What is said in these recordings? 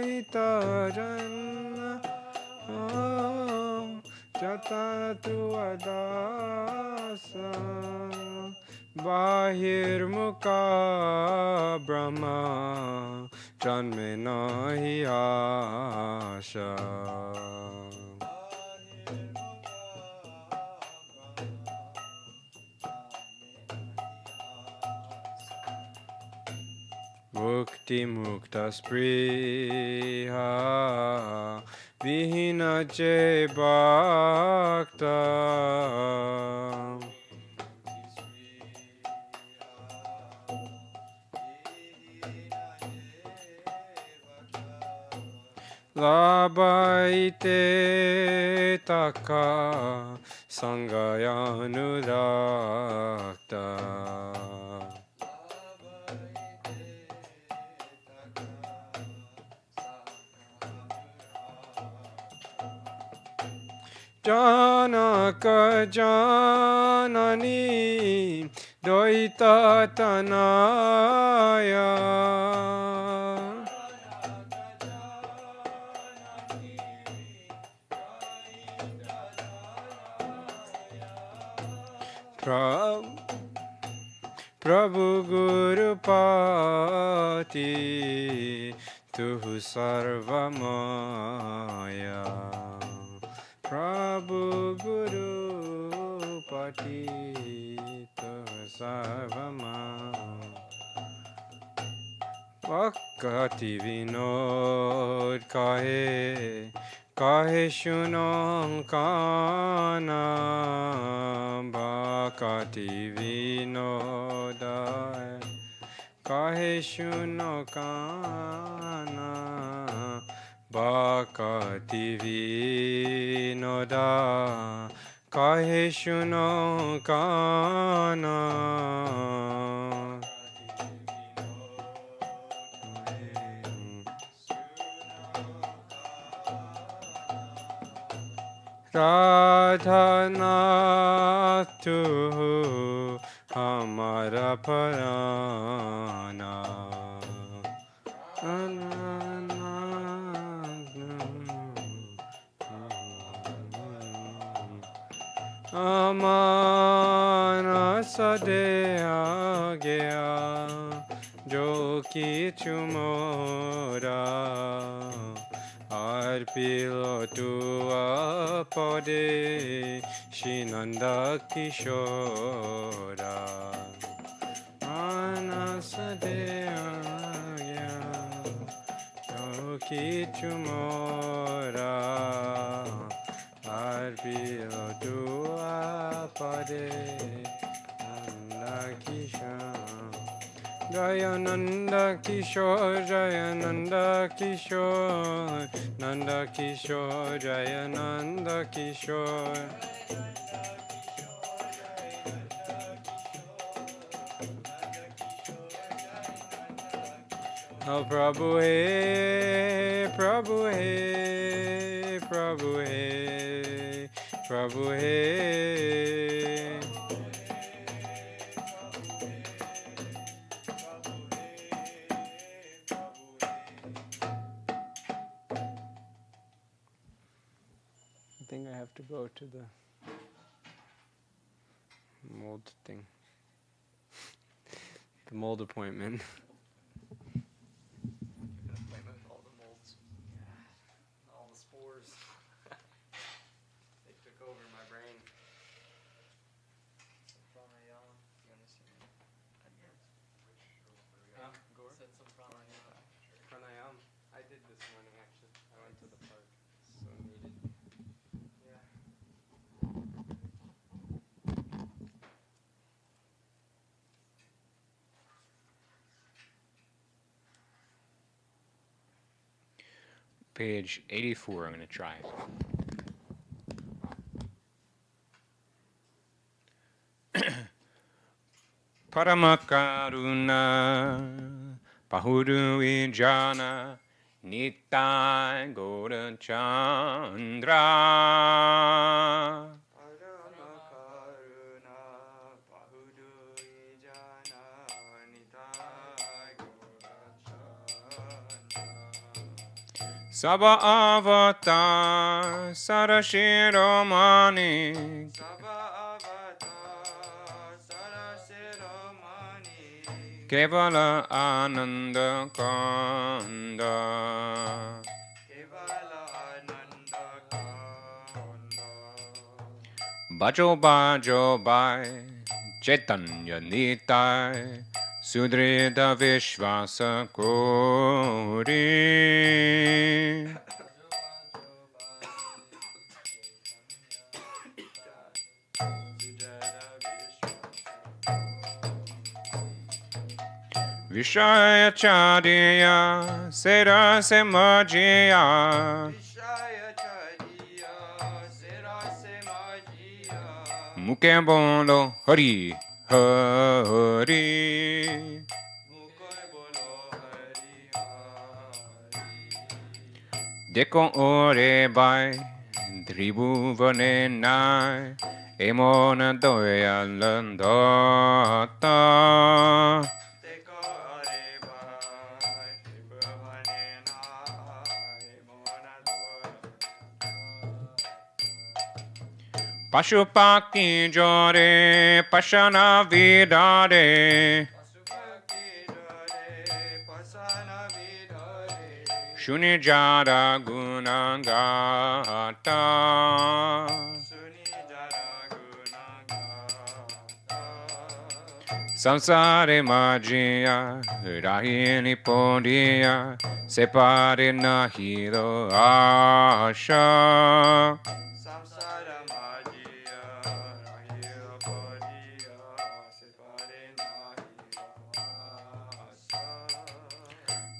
itaran jatatu adasa bahirmukha brahma janme nahi asha. Mukti mukta spriha vihina je bhakta labaite taka sangayanudakta. Janaka janani doita tanaya Prabhu Guru Pati Tuhu Sarvamaya Prabhu Guru Pati Tuhu Sarvamaya Vakati Vinod Kahe Kahe Shunon Kana Vakati Vinodai Kahe Shuno Kana Vakati Vinoda Kahe Shuno Kana Radhanathu Hamara Parana Amana Sadea Gya Joki Chumora Arpilo tua pode Shinanda Kishora Anasadea Yoki Chumora Arpilo tua pode Nanda Kishora Jayananda Kishore, Jayananda Kishore, Nanda Kishore, Jayananda Kishore. Oh Prabhu Hey, Prabhu Hey, Prabhu Hey, Prabhu Hey. I think I have to go to the mold thing. The mold appointment. An appointment with all the molds. Yeah. All the spores. They took over my brain. Some pranayama. You understand? Gore? Said some pranayama. Pranayam. I did this morning actually. I went to the park. So needed. Yeah. Page 84, I'm going to try. Paramakaruna Pahuru Vijana Nitai Gaura Chandra Paramakaruna Pahudu Ijana Nitai Gaura Saba avatar sarashiromani Kevala Ananda Kanda Bajo Bajo Bai Chaitanya Nitai Sudrida Vishvasa Kori Vishaya Chadiya Sera Semajiya Muke Bolo Hari Hari Deko Ore Bai Dribu Vane Nai Emona Doya Landata Pashupaki Jore Pashana Vidare Shunijara Gunangata Samsare Magia Rahini Pondia Separe Nahiro Asha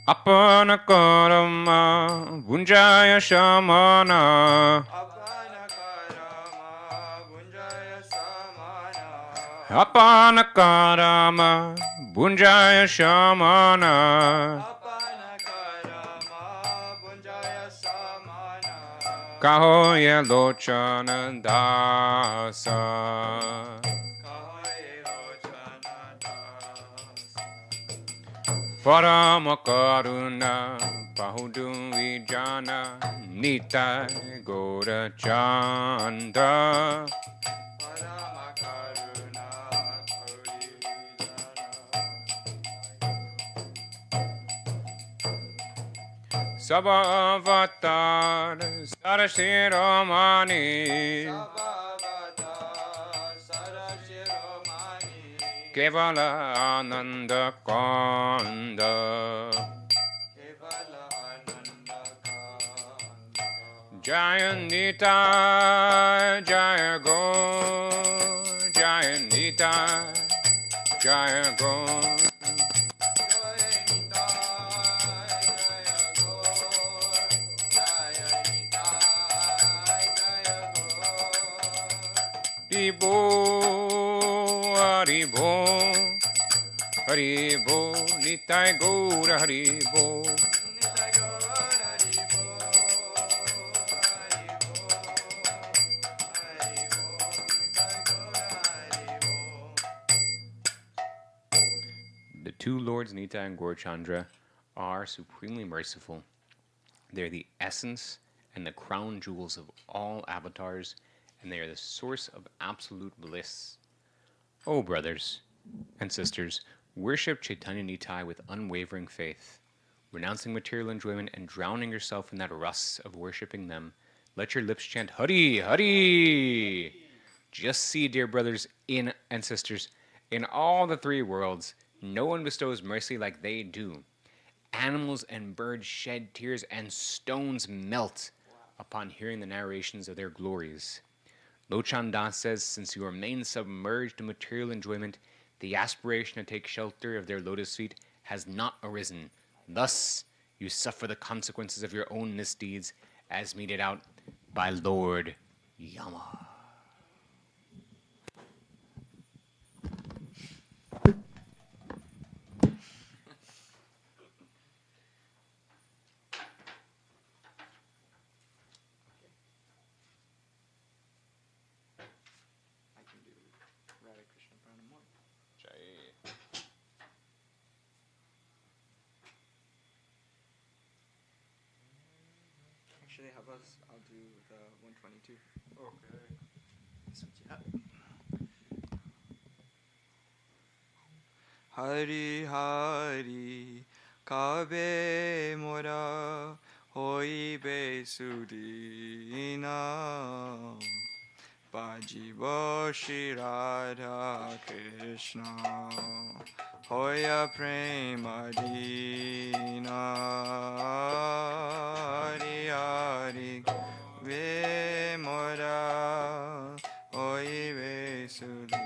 Apana Karama Bunjaya Shamana Apana Karama Bunjaya Shamana Kahoya Lochana Dasa Paramakaruna Pahudu Vijana Nita Gora Chanda Sabavatar Sarashiromani Kevala Ananda Kanda Jayanita Jaya Go Jayanita Jaya Go Haribo, Haribo, Haribo, Nitai Gaura Haribo. The two Lords Nita and Gaurachandra are supremely merciful. They're the essence and the crown jewels of all avatars, and they are the source of absolute bliss. Oh, brothers and sisters, worship Chaitanya Nitai with unwavering faith. Renouncing material enjoyment and drowning yourself in that rus of worshipping them, let your lips chant Hari, Hari. Just see, dear brothers and sisters, in all the three worlds, no one bestows mercy like they do. Animals and birds shed tears and stones melt upon hearing the narrations of their glories. Lochan Das says, since you remain submerged in material enjoyment, the aspiration to take shelter of their lotus feet has not arisen. Thus, you suffer the consequences of your own misdeeds, as meted out by Lord Yama. Actually, how about I'll do the 122. Okay. Switch it up. Hari Hari Kabe Mora Hoibe Sudina Bajibo Shri Radha Krishna Hoya Prema Dina Hari Hari Ve Mora Hoibe Sudina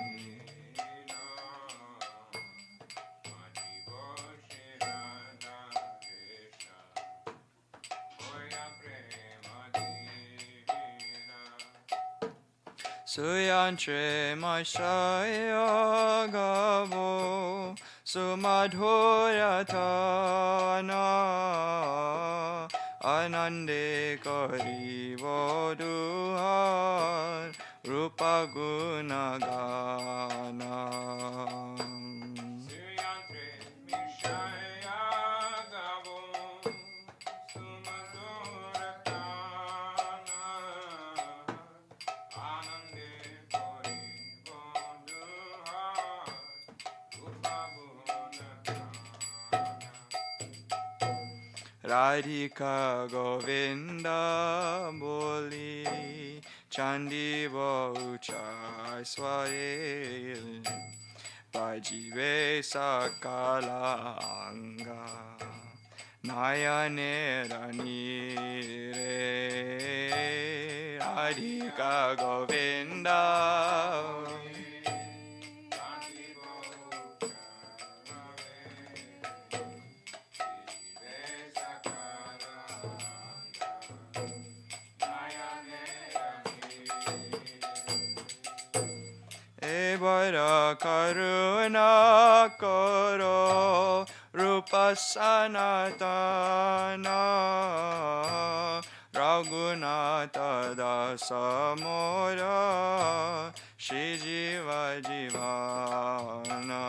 Suyantre Mashaya Gabo Sumadhuratana Anande Kari Voduhar Rupa Gunagana Radhika Govinda Boli Chandi Bauchai Swail Vajive Sakala Anga Nayane Ranire Radhika Govinda Evara Karuna Karo Rupa Sanatana Raghunatha Dasa Mora Shri Jiva Jivana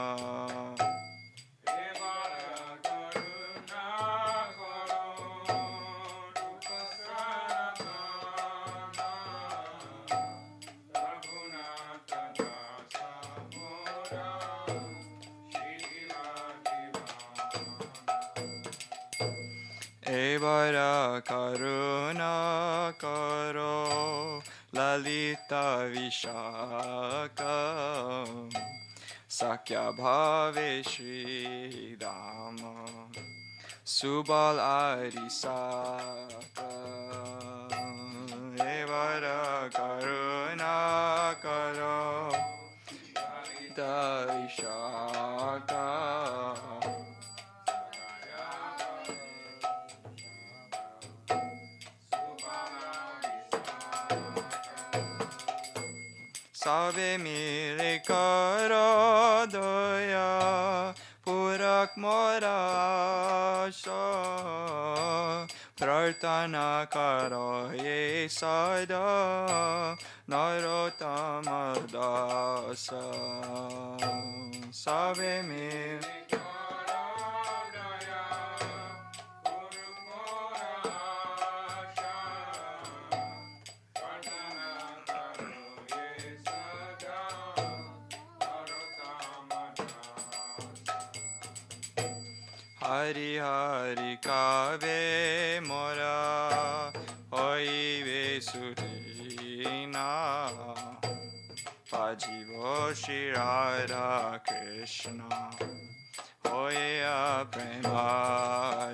Evara Karuna Karo Lalita Vishaka Sakya Bhave Shri Dama Subal Arisaka Evara Karuna Karo Lalita Vishaka Save mile karo doya purak mora asha prarthana karo ye sada narottama dasa Save mile Hari Hari Kave Mora Hoive Sudina Pajivo Shri Radha Krishna Hoya Premadina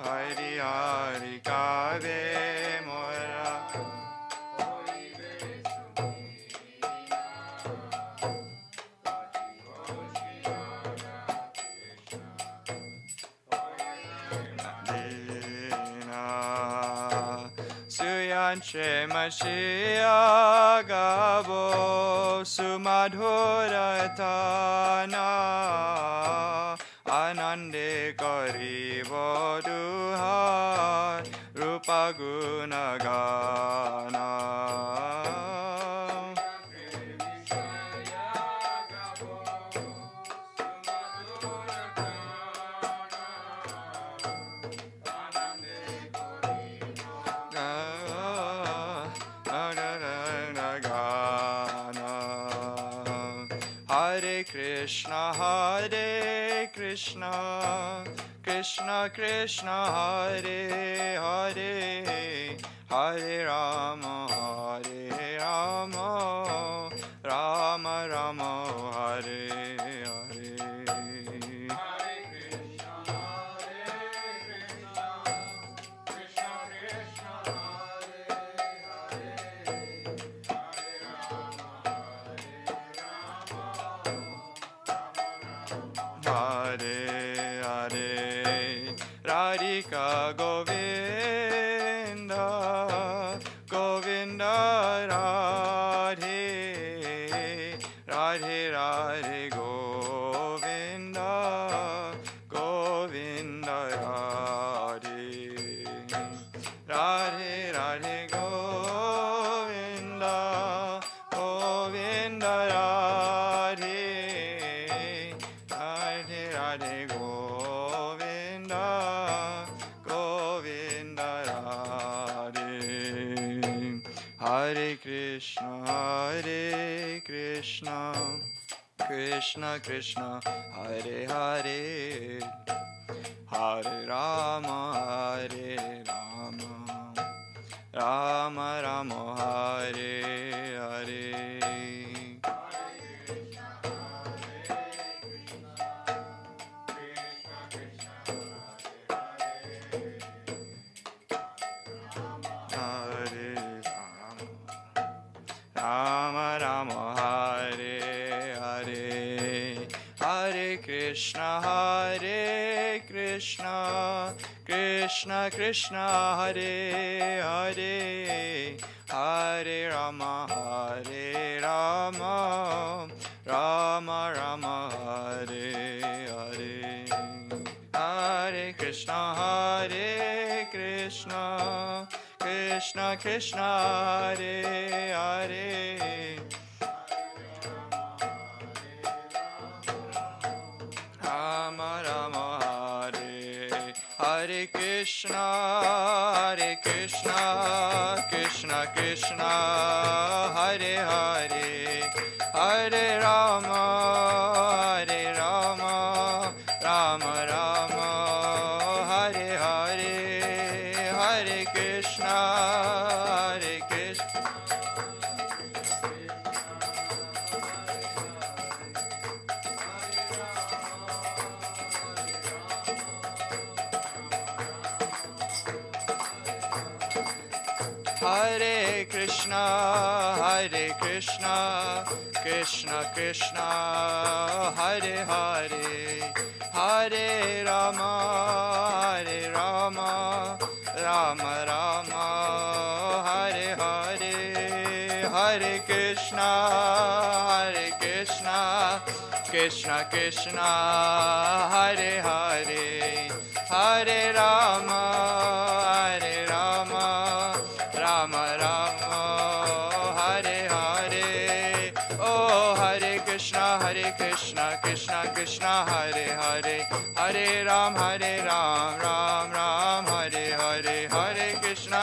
Hari Hari Kave Mora Suyanche Mashiach Gabo Sumadhuratana Anande Kari Voduhar Rupa Gunagana Krishna, Hare Krishna, Krishna Krishna, Hare Hare, Hare Rama, Hare Rama, Rama Rama, Hare Hare. Hare Hare, Radhika Govinda, Govinda Radhe, Radhe Radhe Govinda, Govinda Radhe, Radhe Radhe Govinda, Govinda Radhe, Radhe Radhe Govinda, Govinda Radhe. Hare Krishna, Hare Krishna, Krishna Krishna, Hare Hare, Hare Rama, Hare Rama, Rama Rama, Hare Hare. Hare Rama, Rama Hare Hare, Hare Krishna, Hare Krishna, Krishna Krishna, Hare Hare, Hare Rama, Hare Rama, Rama Rama, Hare Hare. Hare Krishna, Hare Krishna, Krishna Krishna, Hare Hare, Rama Rama, Hare Hare. Krishna, Hare Krishna, Krishna Krishna, Hare Hare, Hare Rama, Hare Rama, Rama Rama, Hare Hare. Hare Krishna, Hare Krishna, Hare Krishna, Hare Krishna, Krishna Krishna, Hare Hare, Hare Rama, Hare Rama, Rama Rama, Hare Hare. Hare Krishna, Hare Krishna, Krishna Krishna, Hare Hare, Hare Rama, Hare Rama, Rama Rama, Hare Hare. Oh, Hare Krishna, Krishna Krishna, Hare Hare, Hare Ram, Ram Ram, Hare Hare. Hare Krishna,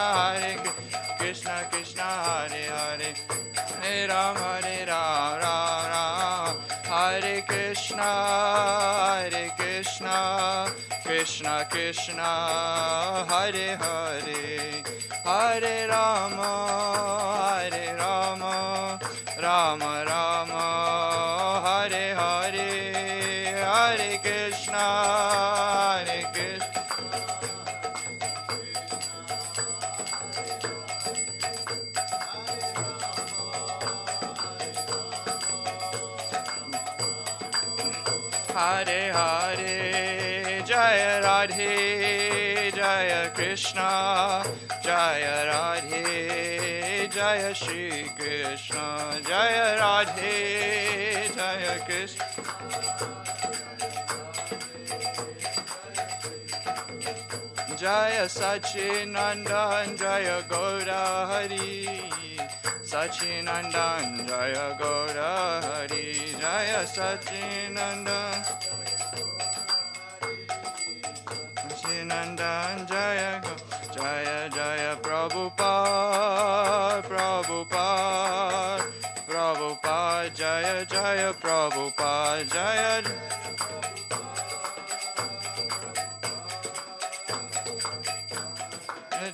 Krishna Krishna, Hare Hare, Hare Ram, Ram Ram, Hare Krishna, Krishna Krishna, Hare Hare, Hare Rama, Rama Rama, Hare Hare. Hare Krishna, Hare Hare, Jaya Radhe, Jaya Krishna, Jaya Radhe, Jaya Shri Krishna, Jaya Radhe, Jaya Krishna. Jaya Sachinandan, Jaya Gaura Hari, Sachinandan, Jaya Gaura Hari, Jaya Sachinandan, Sachinandan, Jaya Jaya Jaya Prabhupada, Prabhupada, Prabhupada, Jaya Jaya Prabhupada, Jaya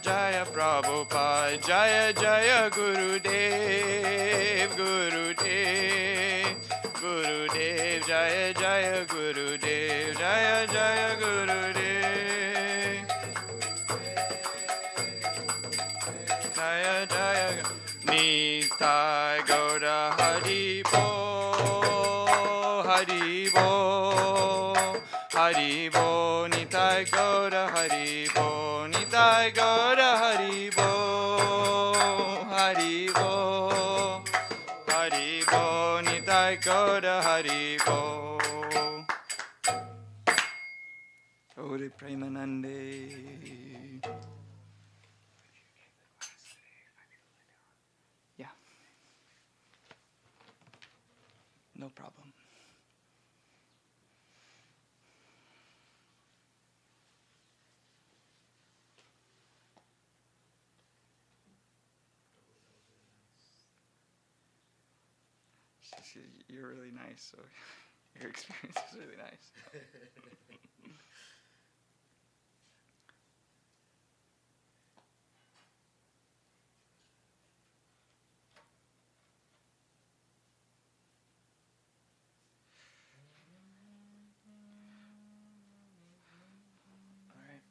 Jaya Prabhupada, Jaya Jaya Gurudev, Gurudev, Gurudev, Jaya Jaya Gurudev, Jaya Jaya Gurudev, Jaya Jaya Nitai Gaura Hari Bo, Hari Bo, Hari Bo, Nitai Gaura Hari Bo, Nitai Gaura Hari Bo, Hari Bo, Hari Bo, Nitai Gaura Hari Bo. Gauri Premanande. Yeah. No problem. You're really nice, so your experience is really nice. All right.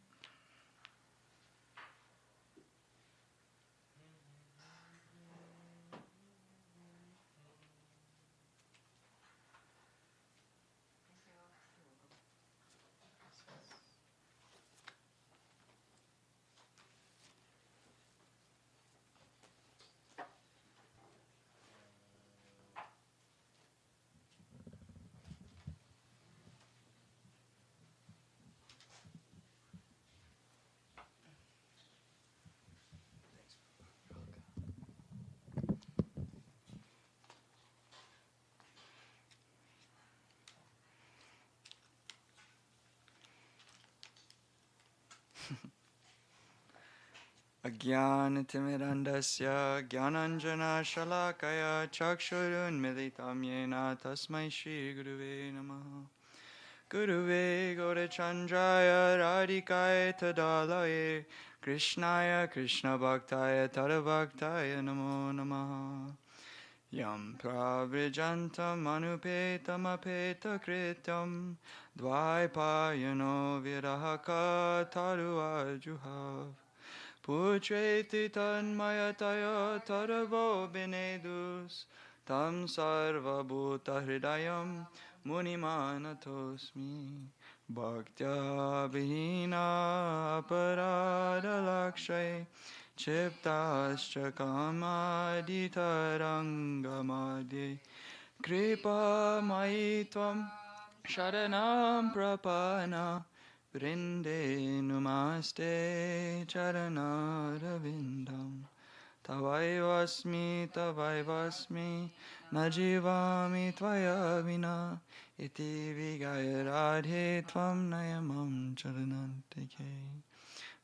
Ajnanatimirandasya Gyananjana Shalakaya Chakshurunmilitam Yena Tasmai Shri Guruve Namaha. Guruve Gaurachandraya Radhikaya Tadalaye Krishnaya Krishna Bhaktaya Tadabhaktaya Namo Namaha. Yam pravrijantam anupetam apeta kritam dvaipayano virahaka taru arjuhav. Putreti tanmayataya taravo binedus tam sarva bhuta hridayam munimanatosmi bhaktya vihina aparada lakshay chiptascha kamaditarangamadi kripa maitvam sharanam prapana Vrinde numaste charanaravindam Tavaivasmi najivami tvaya vina Iti vigaya radhe tvam nayamam charanantike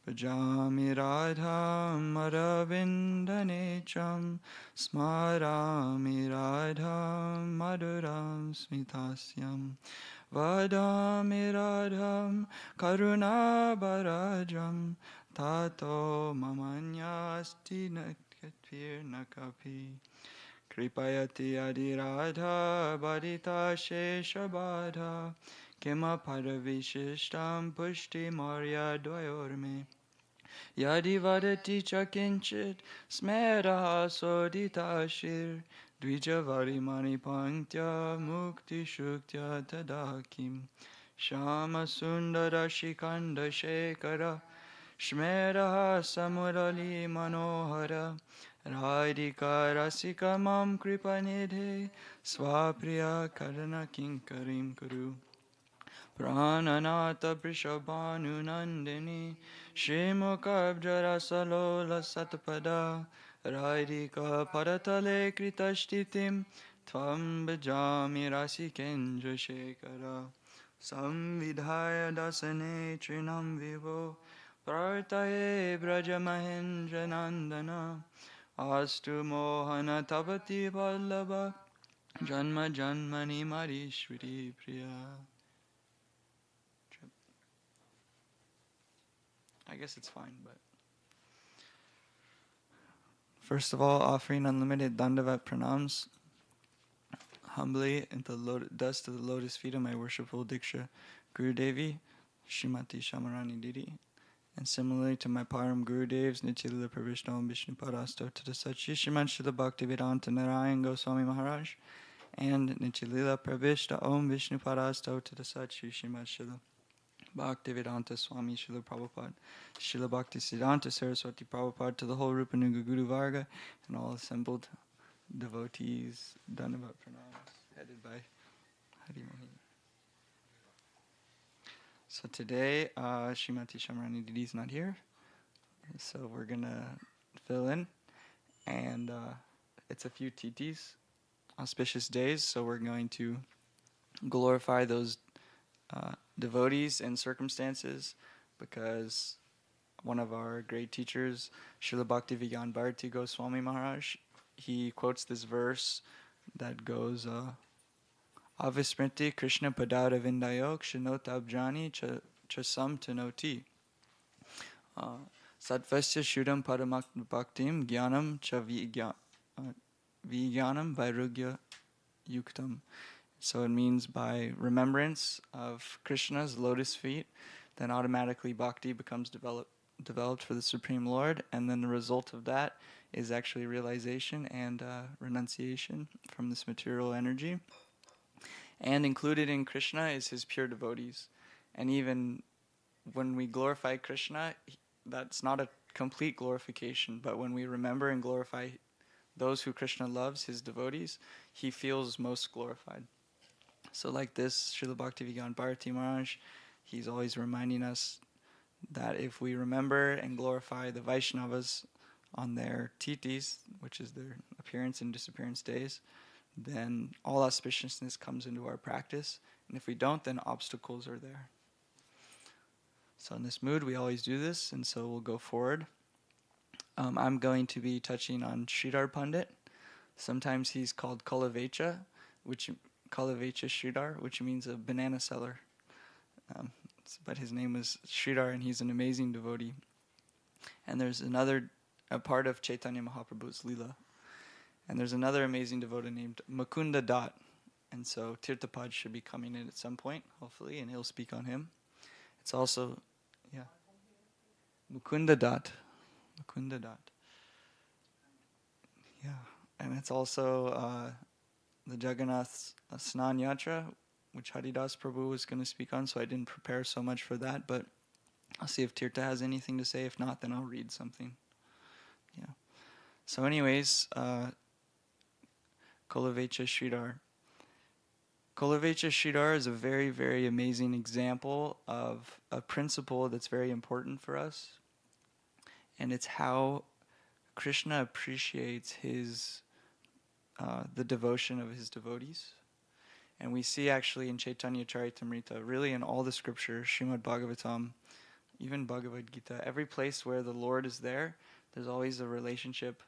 Bhajami radham aravindanecham Smarami radham maduram smitasyam Vadami radham karunabarajam Tato mamanyasti natkatvir nakapi Kripayati adi radha badita shesha badha Kima paravishishtam pushti marya dvayorme Yadi vadati chakinchit smeraha sodita shir Dvijavari mani panktya mukti shuktya tadakim Shama sundara shikanda shekara Shmeraha samurali manohara Radhika rasika mam kripanidhe Swapriya karana kinkarim kuru Prananata prishabhanu nandini Shrimukabjara salola satpada Radhika paratale kritashtitim Tvam bhajami rasikendra shekara Samvidhaya dasane trinam vivo Prartaye brajamahendra nandana Astu mohana tavati vallabha Janma janmani marishviri priya. I guess it's fine, but First of all, offering unlimited dandavat pranams humbly into the dust of the lotus feet of my worshipful Diksha Guru Devi, Shrimati Shamarani Didi. And similarly to my Param Guru Devs, Nityalila Pravishna Om Vishnu Parasto to the Sachi Shriman Srila Bhaktivedanta Narayan Goswami Maharaj, and Nityalila Pravishna Om Vishnu Parasto to the Sachi Shriman Srila Bhaktivedanta Swami Srila Prabhupada, Srila Bhakti Siddhanta Saraswati Prabhupada, to the whole Rupanuga Guru Varga, and all assembled devotees, Dandavat Pranams, headed by Hari Mohi. So today, Srimati Shamarani Didi is not here, so we're going to fill in, and it's a few titis, auspicious days, so we're going to glorify those devotees and circumstances, because one of our great teachers, Srila Bhaktivedanta Bharati Goswami Maharaj, he quotes this verse that goes, Avismriti Krishna Padada Vindayok Shanota Abjani Chasam Tanoti Satvasya Shudam Padamak Bhaktim Gyanam Cha Vijnanam Vairugya Yuktam. So it means by remembrance of Krishna's lotus feet, then automatically bhakti becomes developed for the Supreme Lord, and then the result of that is actually realization and renunciation from this material energy. And included in Krishna is his pure devotees. And even when we glorify Krishna, that's not a complete glorification, but when we remember and glorify those who Krishna loves, his devotees, he feels most glorified. So like this, Srila Bhaktivedanta Bharati Maharaj, he's always reminding us that if we remember and glorify the Vaishnavas on their titis, which is their appearance and disappearance days, then all auspiciousness comes into our practice. And if we don't, then obstacles are there. So in this mood, we always do this, and so we'll go forward. I'm going to be touching on Sridhar Pandit. Sometimes he's called Kalavecha, Kalavecha Sridhar, which means a banana seller. But his name was Sridhar, and he's an amazing devotee. And there's a part of Chaitanya Mahaprabhu's Leela. And there's another amazing devotee named Mukunda Dutt. And so Tirthapad should be coming in at some point, hopefully, and he'll speak on him. It's also, Mukunda Dutt. Mukunda Dutt. Yeah. And it's also the Jagannath Snan Yatra, which Haridas Prabhu was going to speak on, so I didn't prepare so much for that, but I'll see if Tirtha has anything to say. If not, then I'll read something. Yeah. So anyways, Kalavecha Sridhar. Kalavecha Sridhar is a very, very amazing example of a principle that's very important for us. And it's how Krishna appreciates the devotion of his devotees. And we see actually in Chaitanya Charitamrita, really in all the scriptures, Srimad Bhagavatam, even Bhagavad Gita, every place where the Lord is there, there's always a relationship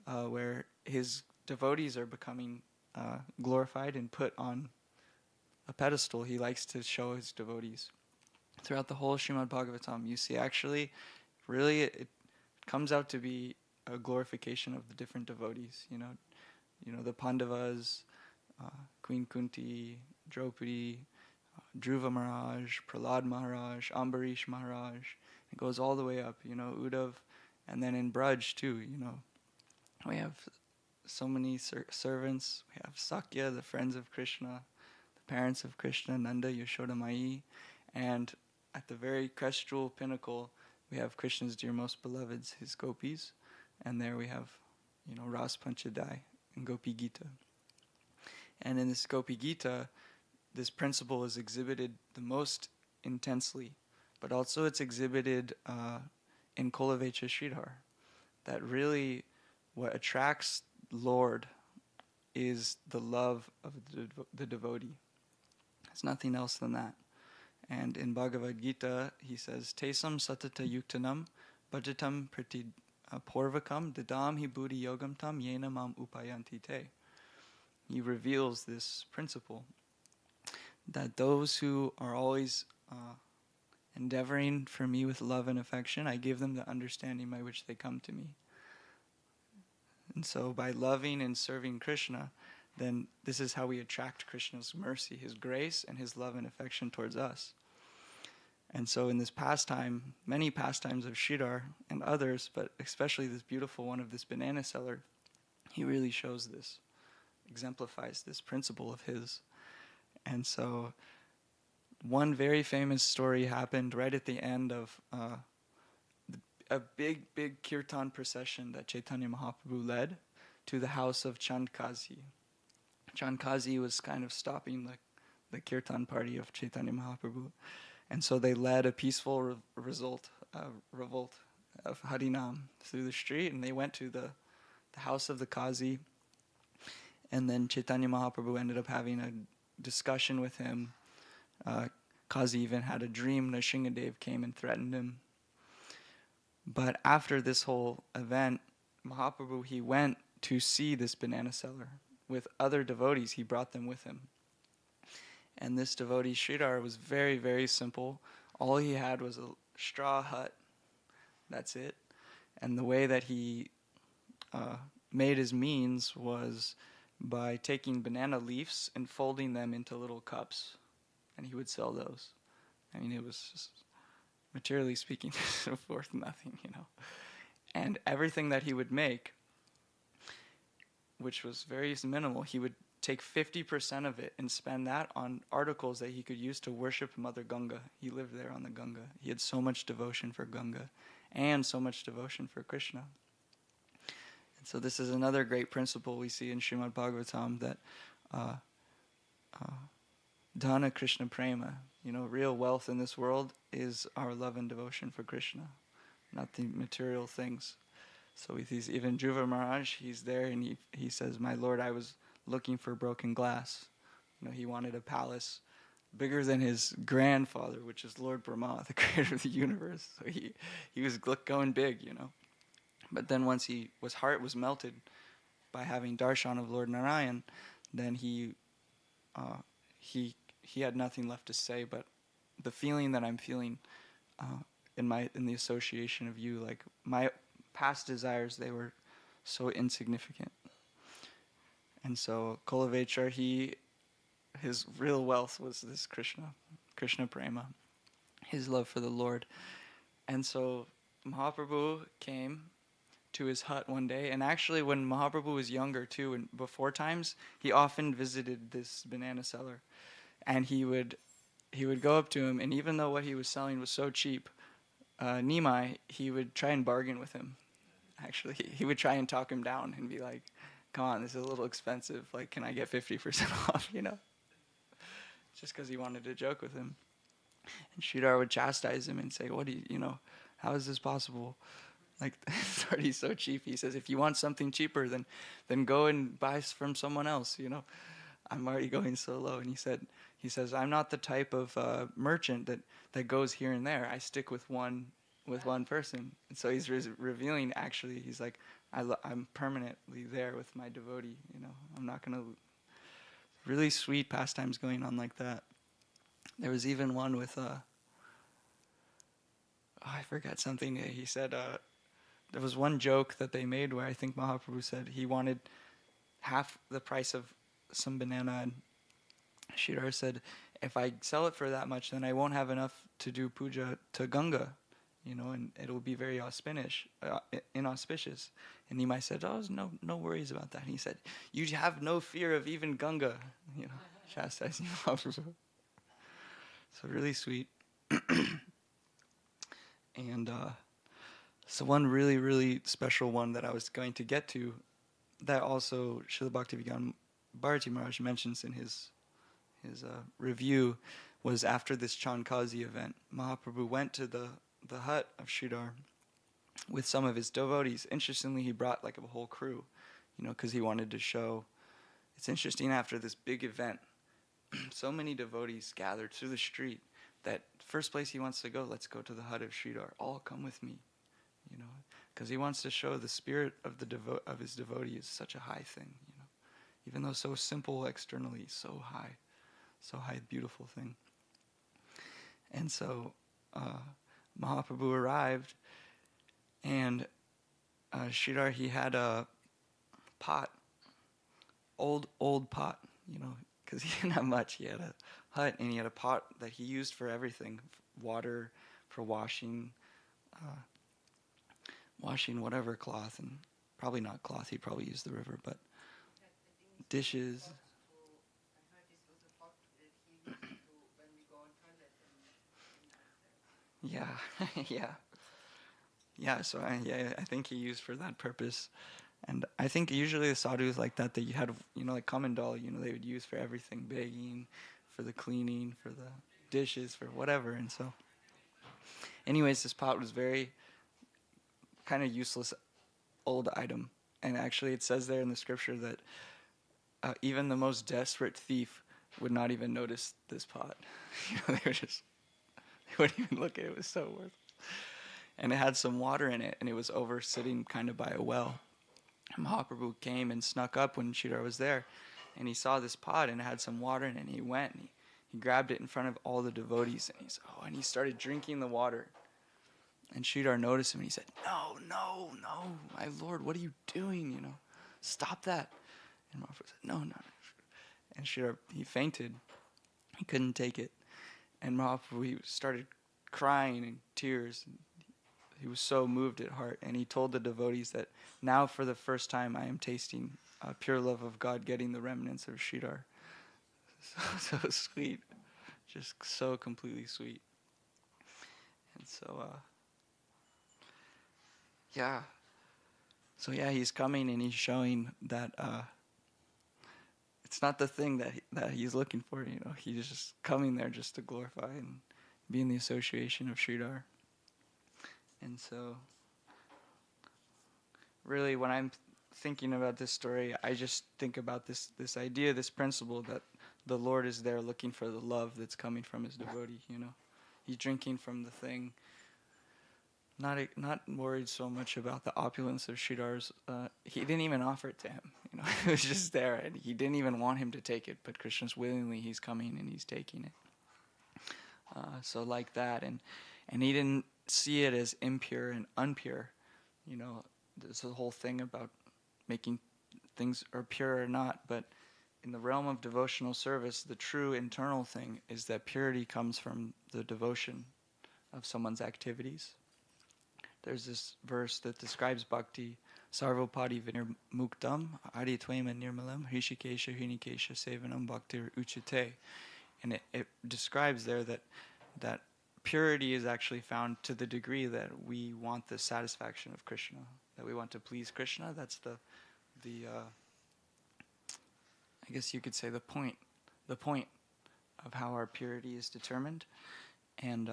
where his devotees are becoming glorified and put on a pedestal. He likes to show his devotees. Throughout the whole Srimad Bhagavatam, you see actually, really it comes out to be a glorification of the different devotees. You know the Pandavas, Queen Kunti, Draupadi, Dhruva Maharaj, Prahlad Maharaj, Ambarish Maharaj. It goes all the way up, Uddhav. And then in Braj too, we have so many servants. We have Sakya, the friends of Krishna, the parents of Krishna, Nanda, Yashoda Mai. And at the very crestful pinnacle, we have Krishna's dear most beloveds, his gopis. And there we have, Ras Panchadai and Gopi Gita. And in this Gopi Gita, this principle is exhibited the most intensely, but also it's exhibited in Kalavecha Sridhar, that really what attracts Lord is the love of the devotee. It's nothing else than that. And in Bhagavad Gita, he says, Tesam satata yuktanam bhajatam prati porvakam dadam hi buddhi yogam tam yena mam upayanti te. He reveals this principle that those who are always endeavoring for me with love and affection, I give them the understanding by which they come to me. And so by loving and serving Krishna, then this is how we attract Krishna's mercy, his grace, and his love and affection towards us. And so in this pastime, many pastimes of Sridhar and others, but especially this beautiful one of this banana seller, he really shows this, exemplifies this principle of his. And so one very famous story happened right at the end of a big kirtan procession that Chaitanya Mahaprabhu led to the house of Chandkazi. Chandkazi was kind of stopping the kirtan party of Chaitanya Mahaprabhu. And so they led a peaceful revolt of Harinam through the street, and they went to the house of the Kazi. And then Chaitanya Mahaprabhu ended up having a discussion with him. Kazi even had a dream. Nrsingadev came and threatened him. But after this whole event, Mahaprabhu, he went to see this banana seller with other devotees. He brought them with him. And this devotee, Sridhar, was very, very simple. All he had was a straw hut. That's it. And the way that he made his means was by taking banana leaves and folding them into little cups. And he would sell those. I mean, it was just, materially speaking, worth nothing, you know. And everything that he would make, which was very minimal, he would take 50% of it and spend that on articles that he could use to worship Mother Ganga. He lived there on the Ganga. He had so much devotion for Ganga and so much devotion for Krishna. And so this is another great principle we see in Srimad Bhagavatam, that Dhana Krishna Prema, you know, real wealth in this world is our love and devotion for Krishna, not the material things. So with these, even Dhruva Maharaj, he's there and he says, "My Lord, I was looking for broken glass." You know, he wanted a palace bigger than his grandfather, which is Lord Brahma, the creator of the universe. So he was going big, you know. But then once his heart was melted by having darshan of Lord Narayan, then he had nothing left to say. But the feeling that I'm feeling in the association of you, like my past desires, they were so insignificant. And so Kulavechar, his real wealth was this Krishna Prema, his love for the Lord. And so Mahaprabhu came to his hut one day, and actually when Mahaprabhu was younger too, and before times, he often visited this banana seller. And he would go up to him, and even though what he was selling was so cheap, Nimai, he would try and bargain with him. Actually, he would try and talk him down and be like, "Come on, this is a little expensive. Like, can I get 50% off, you know?" Just because he wanted to joke with him. And Sridhar would chastise him and say, how is this possible? Like, it's already so cheap. He says, if you want something cheaper, then go and buy from someone else, you know. I'm already going so low. And he says, I'm not the type of merchant that goes here and there. I stick with one person. And so he's revealing, actually, he's like, I'm permanently there with my devotee, you know. I'm not going to... Really sweet pastimes going on like that. There was even one with... I forgot something. He said... there was one joke that they made where I think Mahaprabhu said he wanted half the price of some banana, and Sridhar said, if I sell it for that much, then I won't have enough to do puja to Ganga, you know, and it'll be very inauspicious. And Nimai said, "Oh, no worries about that." And he said, "You have no fear of even Ganga," you know, chastising Mahaprabhu. So really sweet. And so one really, really special one that I was going to get to, that also Srila Bhaktivedanta Bharati Maharaj mentions in his review, was after this Chandkazi event. Mahaprabhu went to the hut of Sridhar with some of his devotees. Interestingly, he brought like a whole crew, you know, because he wanted to show. It's interesting, after this big event, so many devotees gathered through the street that first place he wants to go, let's go to the hut of Sridhar. All come with me, you know, because he wants to show the spirit of of his devotee is such a high thing, you know, even though so simple externally, so high, beautiful thing. And so Mahaprabhu arrived, and Sridhar, he had pot, old pot, you know, because he didn't have much. He had a hut, and he had a pot that he used for everything: water, for washing, whatever, cloth, and probably not cloth. He probably used the river, but dishes. Yeah, yeah. So I think he used for that purpose, and I think usually the sadhus like that you had, you know, like kamandal, you know, they would use for everything, begging, for the cleaning, for the dishes, for whatever. And so, anyways, this pot was very kind of useless old item, and actually it says there in the scripture that even the most desperate thief would not even notice this pot. You know, they wouldn't even look at it. It was so worthless. And it had some water in it, and it was over sitting kind of by a well. And Mahaprabhu came and snuck up when Sridhar was there, and he saw this pot, and it had some water in it, and he went, and he grabbed it in front of all the devotees, and he started drinking the water. And Sridhar noticed him, and he said, no, my lord, what are you doing, you know? Stop that. And Mahaprabhu said, no. And Sridhar, he fainted. He couldn't take it. And Mahaprabhu, he started crying in tears. He was so moved at heart. And he told the devotees that now for the first time I am tasting pure love of God, getting the remnants of Sridhar. So sweet. Just so completely sweet. And so, yeah. So yeah, he's coming and he's showing that it's not the thing that he's looking for, you know. He's just coming there just to glorify and be in the association of Sridhar. And so, really, when I'm thinking about this story, I just think about this idea, this principle that the Lord is there looking for the love that's coming from his devotee, you know. He's drinking from the thing, not worried so much about the opulence of Sridhar's. He didn't even offer it to him, you know. It was just there, and he didn't even want him to take it, but Krishna's willingly, he's coming and he's taking it. So like that, and he didn't see it as impure and unpure, you know. There's a whole thing about making things are pure or not, but in the realm of devotional service, the true internal thing is that purity comes from the devotion of someone's activities. There's this verse that describes bhakti, sarvopadi vinirmuktam, aditvaima nirmalam, hrishikesha hrinikesha sevanam bhaktir uchate. And it describes there that purity is actually found to the degree that we want the satisfaction of Krishna, that we want to please Krishna. That's the I guess you could say the point of how our purity is determined. And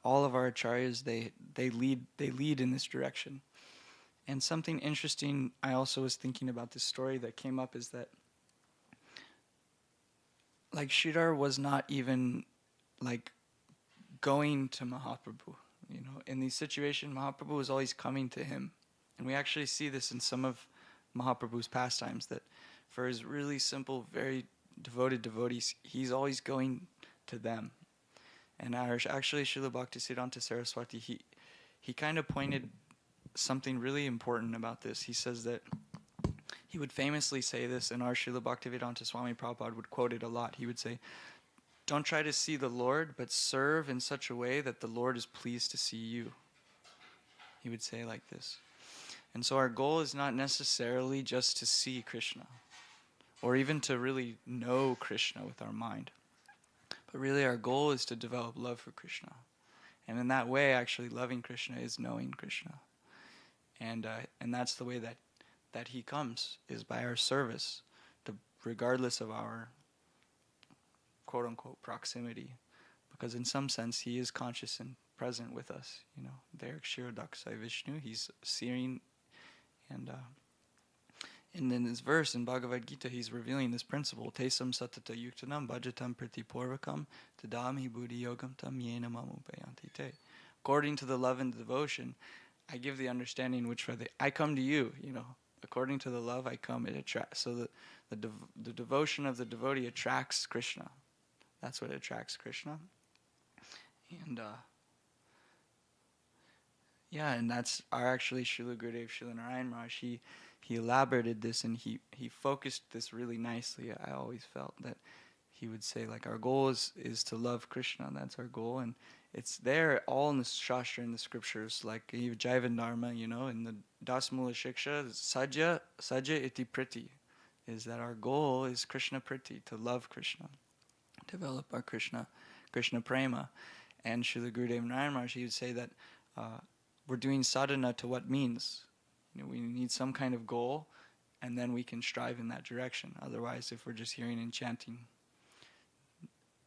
all of our acharyas, they lead in this direction. And something interesting I also was thinking about this story that came up is that, like, Sridhar was not even like going to Mahaprabhu, you know. In these situations, Mahaprabhu was always coming to him. And we actually see this in some of Mahaprabhu's pastimes, that for his really simple, very devoted devotees, he's always going to them. And actually, Srila Bhaktisiddhanta Saraswati, he kind of pointed something really important about this. He says that he would famously say this, and our Srila Bhaktivedanta Swami Prabhupada would quote it a lot. He would say, don't try to see the Lord, but serve in such a way that the Lord is pleased to see you. He would say like this. And so our goal is not necessarily just to see Krishna, or even to really know Krishna with our mind. But really our goal is to develop love for Krishna. And in that way, actually, loving Krishna is knowing Krishna. And that's the way that he comes, is by our service, regardless of our quote-unquote proximity. Because in some sense, he is conscious and present with us. You know, there, Kshirodaksai Vishnu, he's seeing. And in this verse in Bhagavad Gita, he's revealing this principle: Tesam satata yuktanam bhajatam pratiporvakam tadami buddhi yogam tam yena mamupayanti te. According to the love and devotion, I give the understanding which way I come to you. You know, according to the love I come, it attracts. So the devotion of the devotee attracts Krishna. That's what attracts Krishna. And Yeah, and that's our actually Srila Gurudev Srila Narayan Maharaj. He elaborated this and he focused this really nicely. I always felt that he would say like our goal is to love Krishna. That's our goal, and it's there all in the Shastra, in the scriptures, like even Jaiva Dharma, in the Dasmula Shiksha, Sajja iti priti, is that our goal is Krishna priti, to love Krishna, develop our Krishna prema. And Srila Gurudev Narayan Maharaj, he would say that we're doing sadhana to what means. We need some kind of goal, and then we can strive in that direction. Otherwise, if we're just hearing and chanting.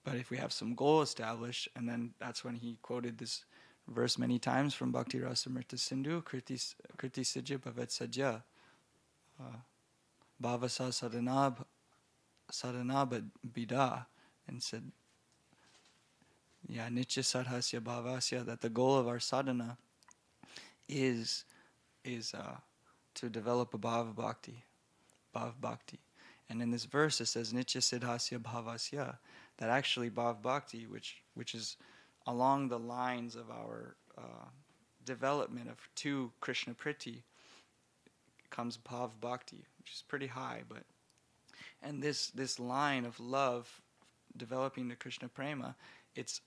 But if we have some goal established, and then that's when he quoted this verse many times from Bhakti Rasamrita Sindhu, Kriti Sijya Bhavat Sajja, Bhavasa Sadhana Bida, and said, Nitya Sadhasya Bhavasya, that the goal of our sadhana is to develop a bhav bhakti. And in this verse it says Nitya Siddhasya Bhavasya, that actually bhav bhakti, which is along the lines of our development of to Krishna priti, comes bhav bhakti, which is pretty high, and this line of love developing the Krishna prema, it's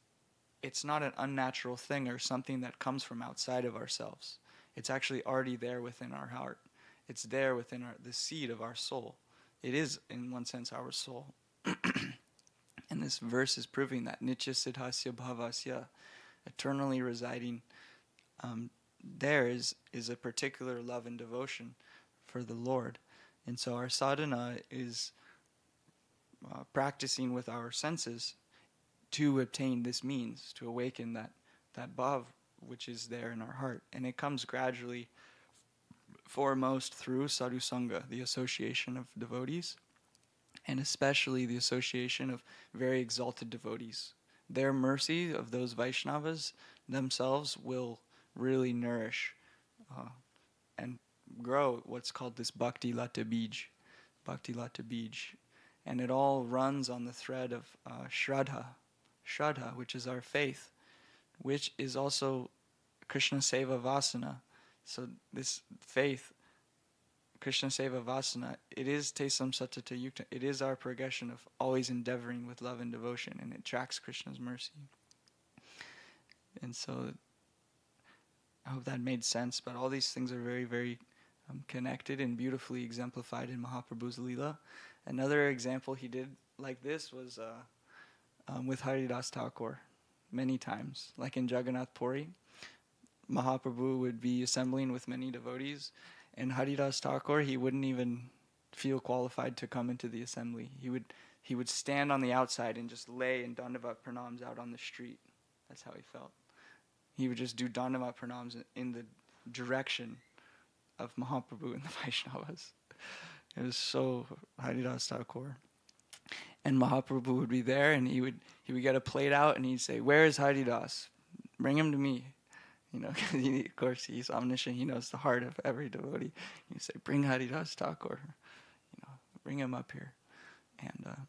not an unnatural thing or something that comes from outside of ourselves. It's actually already there within our heart. It's there within the seed of our soul. It is, in one sense, our soul. And this verse is proving that Nitya Siddhasya Bhavasya, eternally residing there is a particular love and devotion for the Lord. And so our sadhana is practicing with our senses to obtain this means, to awaken that bhav which is there in our heart. And it comes gradually, foremost through sadhu sangha, the association of devotees, and especially the association of very exalted devotees. Their mercy of those Vaishnavas themselves will really nourish and grow what's called this bhakti lata bij. And it all runs on the thread of Shraddha, which is our faith, which is also Krishna Seva Vasana. So this faith, Krishna Seva Vasana, it is Tesam Satata Yukta. It is our progression of always endeavoring with love and devotion, and it tracks Krishna's mercy. And so I hope that made sense, but all these things are very, very connected and beautifully exemplified in Mahaprabhu's Leela. Another example he did like this was with Haridas Thakur many times. Like in Jagannath Puri, Mahaprabhu would be assembling with many devotees, and Haridas Thakur, he wouldn't even feel qualified to come into the assembly. He would stand on the outside and just lay in Dandavat Pranams out on the street. That's how he felt. He would just do Dandavat Pranams in the direction of Mahaprabhu and the Vaishnavas. It was so Haridas Thakur. And Mahaprabhu would be there, and he would get a plate out, and he'd say, "Where is Haridas? Bring him to me." Of course, he's omniscient. He knows the heart of every devotee. He'd say, "Bring Haridas Thakur. Bring him up here." And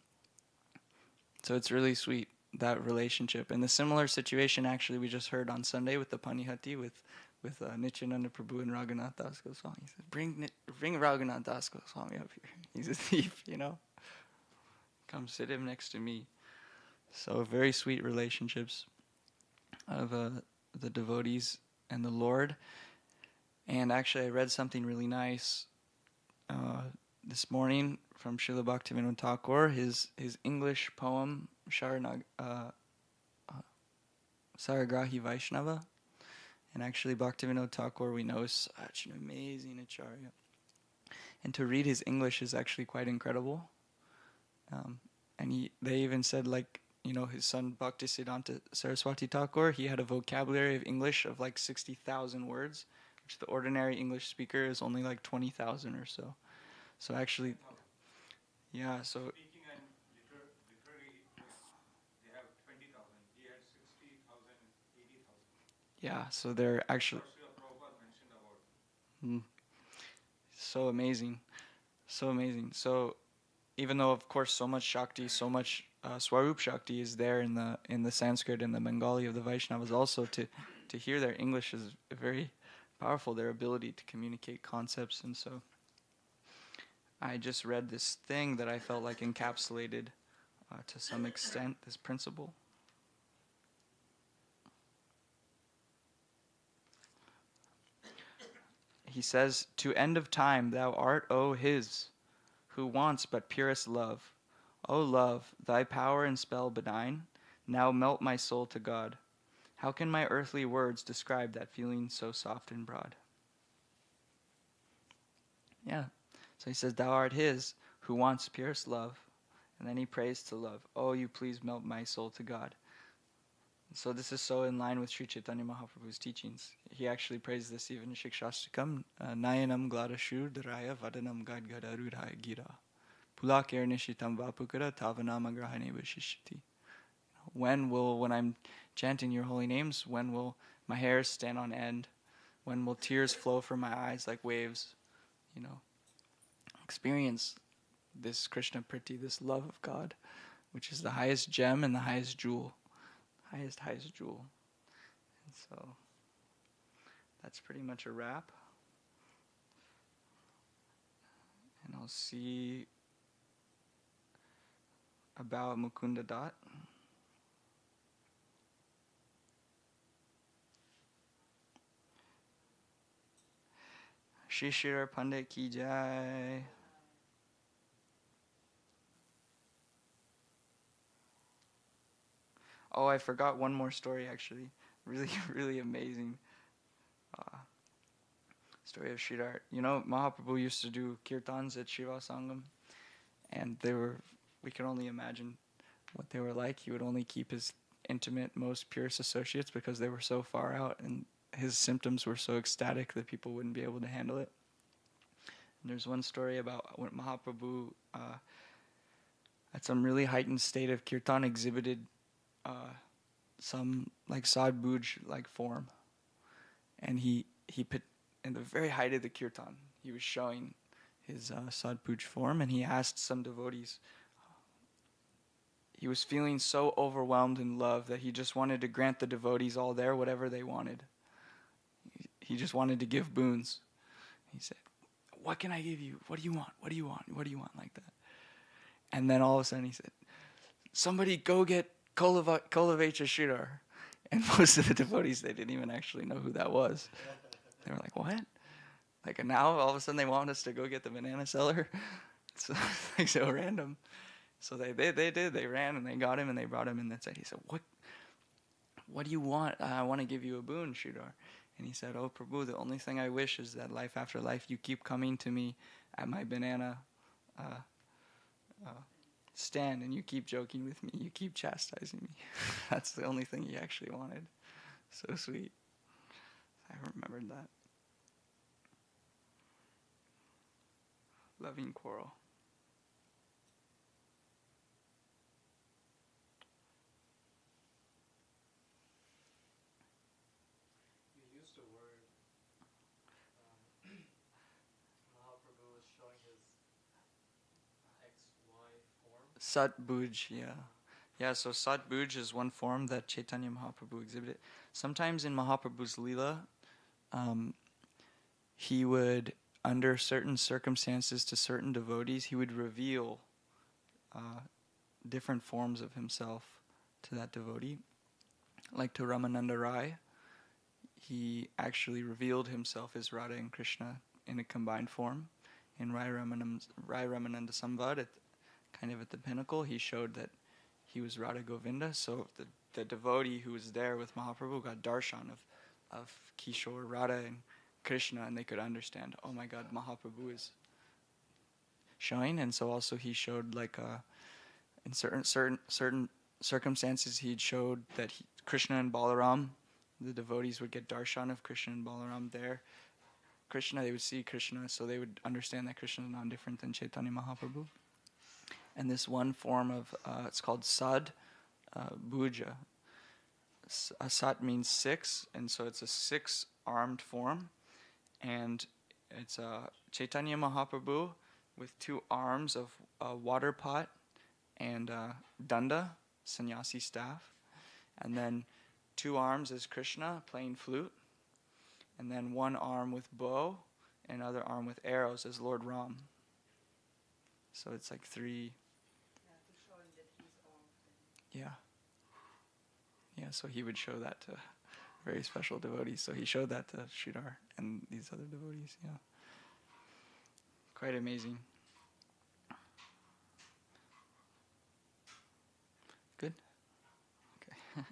so it's really sweet, that relationship. And the similar situation, actually, we just heard on Sunday with the Panihati with Nityananda Prabhu and Raghunath Das Goswami. He said, bring Raghunath Das Goswami up here. He's a thief, Come sit him next to me. So very sweet relationships of the devotees and the Lord. And actually I read something really nice this morning from Srila Bhaktivinoda Thakur, his English poem, Saragrahi Vaishnava. And actually Bhaktivinoda Thakur, we know, is such an amazing acharya. And to read his English is actually quite incredible. And they even said, his son Bhaktisiddhanta Saraswati Thakur, he had a vocabulary of English of 60,000 words, which the ordinary English speaker is only 20,000 or so. So actually, yeah, so... Speaking and literary, they have 20,000. He had 60,000, 80,000. Yeah, so they're actually... Prabhupada mentioned about. So amazing. So even though, of course, so much Shakti, so much Swarup Shakti is there in the Sanskrit and the Bengali of the Vaishnavas also, to hear their English is very powerful, their ability to communicate concepts. And so I just read this thing that I felt like encapsulated to some extent this principle. He says, "To end of time thou art, O His, who wants but purest love. O love, thy power and spell benign, now melt my soul to God. How can my earthly words describe that feeling so soft and broad?" Yeah. So he says, "Thou art His, who wants purest love." And then he prays to love. "Oh, you please melt my soul to God." So this is so in line with Sri Chaitanya Mahaprabhu's teachings. He actually prays this even in Shikshastakam. Nayanam gladashu dharaya vadanam gadgadarudhaya gira. Pulakir nishitam vapukara tavanama grahane vishishiti. When I'm chanting your holy names, when will my hairs stand on end? When will tears flow from my eyes like waves? Experience this Krishna Priti, this love of God, which is the highest gem and the highest jewel. Highest jewel. And so that's pretty much a wrap. And I'll see about Mukunda Dutt. Shishir Pandit Ki Jai. Oh, I forgot one more story actually. Really, really amazing story of Sridhar. Mahaprabhu used to do kirtans at Shiva Sangam, and we can only imagine what they were like. He would only keep his intimate, most purest associates because they were so far out and his symptoms were so ecstatic that people wouldn't be able to handle it. And there's one story about when Mahaprabhu, at some really heightened state of kirtan, exhibited some like sadbhuj like form, and he put in the very height of the kirtan, he was showing his sadbhuj form, and he asked some devotees. He was feeling so overwhelmed in love that he just wanted to grant the devotees all there whatever they wanted. He just wanted to give boons. He said, "What can I give you? What do you want? What do you want? What do you want?" Like that. And then all of a sudden he said, "Somebody go get Kolavecha Sridhar." And most of the devotees, they didn't even actually know who that was. They were like, "What?" Like, now all of a sudden they want us to go get the banana seller? It's like so random. So they did. They ran and they got him and they brought him in. That's it. He said, What do you want? I want to give you a boon, Sridhar." And he said, "Oh, Prabhu, the only thing I wish is that life after life you keep coming to me at my banana stand and you keep joking with me, you keep chastising me." That's the only thing he actually wanted. So sweet. I remembered that. Loving quarrel. You used a word. Mahaprabhu was showing his ex-wife form. Satbhuj, yeah. Yeah, so Satbhuj is one form that Chaitanya Mahaprabhu exhibited. Sometimes in Mahaprabhu's Leela, he would, under certain circumstances to certain devotees, he would reveal different forms of himself to that devotee. Like to Ramananda Rai, he actually revealed himself as Radha and Krishna in a combined form. In Rai Ramananda Samvad, kind of at the pinnacle, he showed that he was Radha Govinda. So the devotee who was there with Mahaprabhu got darshan of Kishore, Radha, and Krishna, and they could understand, oh my God, Mahaprabhu is showing. And so also he showed in certain circumstances, he showed that Krishna and Balaram, the devotees would get darshan of Krishna and Balaram there. Krishna, they would see Krishna, so they would understand that Krishna is not different than Chaitanya Mahaprabhu. And this one form of, it's called Sad Bhuja. Sat means six, and so it's a six-armed form. And it's Chaitanya Mahaprabhu with two arms of a water pot and danda, sannyasi staff. And then two arms is Krishna playing flute. and then one arm with bow and other arm with arrows as Lord Ram. So it's like three. Yeah. Yeah, so he would show that to very special devotees. So he showed that to Sridhar and these other devotees, yeah. Quite amazing. Good? Okay.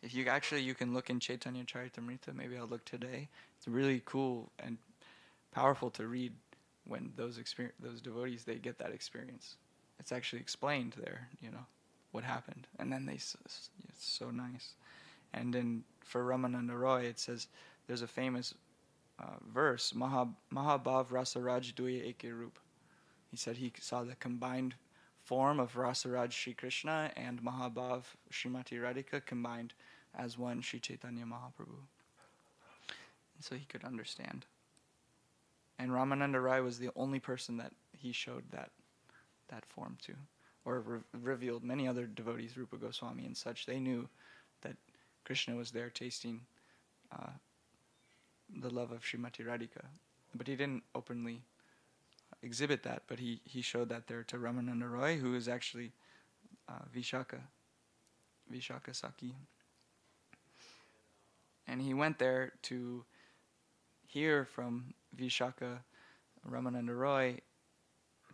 If you can look in Chaitanya Charitamrita, maybe I'll look today. It's really cool and powerful to read when those devotees, they get that experience. It's actually explained there, what happened. And then it's so nice. And then for Ramananda Roy, it says, there's a famous verse, Mahabhav Rasaraj Duya Eke Rup. He said he saw the combined form of Rasaraj Shri Krishna and Mahabhav Srimati Radhika combined as one Shri Chaitanya Mahaprabhu. And so he could understand. And Ramananda Rai was the only person that he showed that form to, or revealed. Many other devotees, Rupa Goswami and such, they knew that Krishna was there tasting the love of Srimati Radhika. But he didn't openly exhibit that, but he showed that there to Ramananda Roy, who is actually Vishaka Saki. And he went there to hear from Vishaka Ramananda Roy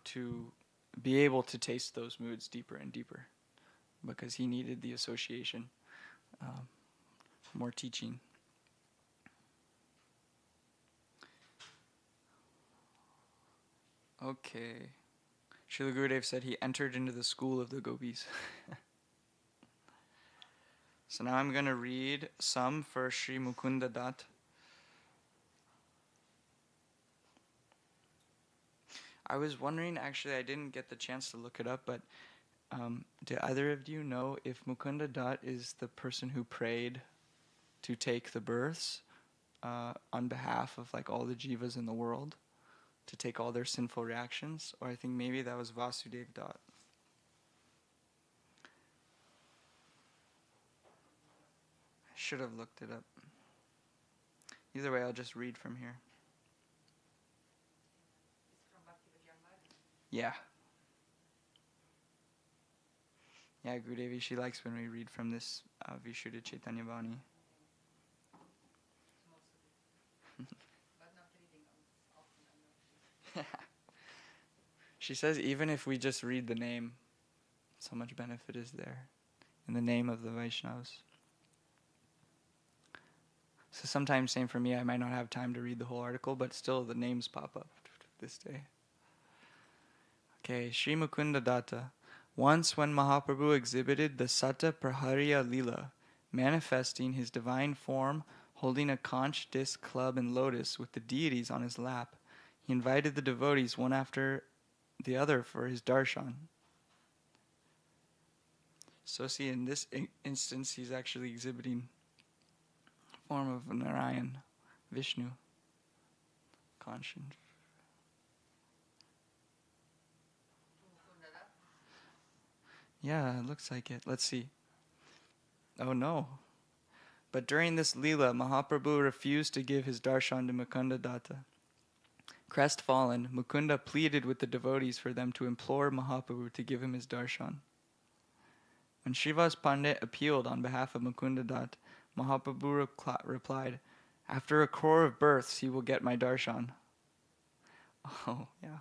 to be able to taste those moods deeper and deeper, because he needed the association, more teaching. Okay. Srila Gurudev said he entered into the school of the gopis. So now I'm going to read some for Sri Mukunda Dutt. I was wondering, actually, I didn't get the chance to look it up, but do either of you know if Mukunda Dutt is the person who prayed to take the births on behalf of like all the jivas in the world, to take all their sinful reactions? Or I think maybe that was Vasudev Dutt. I should have looked it up. Either way, I'll just read from here. Yeah. Yeah, Gurudevi, she likes when we read from this Vishuddha Chaitanya Vani. She says even if we just read the name, so much benefit is there in the name of the Vaishnavas. So sometimes, same for me, I might not have time to read the whole article, but still the names pop up this day. Okay, Sri Mukunda Datta. Once when Mahaprabhu exhibited the Sata Praharya Lila, manifesting his divine form, holding a conch, disc, club, and lotus with the deities on his lap, he invited the devotees one after the other for his darshan. So see, in this instance, he's actually exhibiting form of Narayan, Vishnu, conscience. Yeah, it looks like it. Let's see. Oh no. But during this Leela, Mahaprabhu refused to give his darshan to Mukunda Datta. Crestfallen, Mukunda pleaded with the devotees for them to implore Mahaprabhu to give him his darshan. When Srivas Pandit appealed on behalf of Mukunda Dutt, Mahaprabhu replied, "After a crore of births, he will get my darshan." Oh, yeah.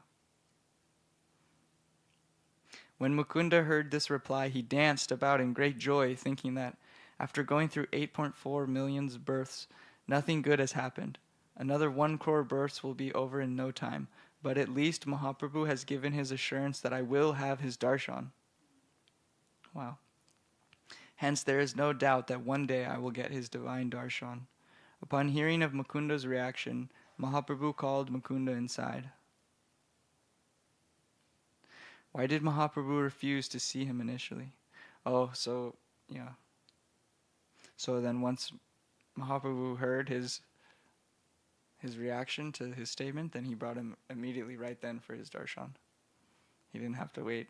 When Mukunda heard this reply, he danced about in great joy, thinking that after going through 8.4 million births, nothing good has happened. Another 1 crore births will be over in no time, but at least Mahaprabhu has given his assurance that I will have his darshan. Wow. Hence, there is no doubt that one day I will get his divine darshan. Upon hearing of Mukunda's reaction, Mahaprabhu called Mukunda inside. Why did Mahaprabhu refuse to see him initially? Oh, so, yeah. So then once Mahaprabhu heard his reaction to his statement, then he brought him immediately right then for his darshan. He didn't have to wait.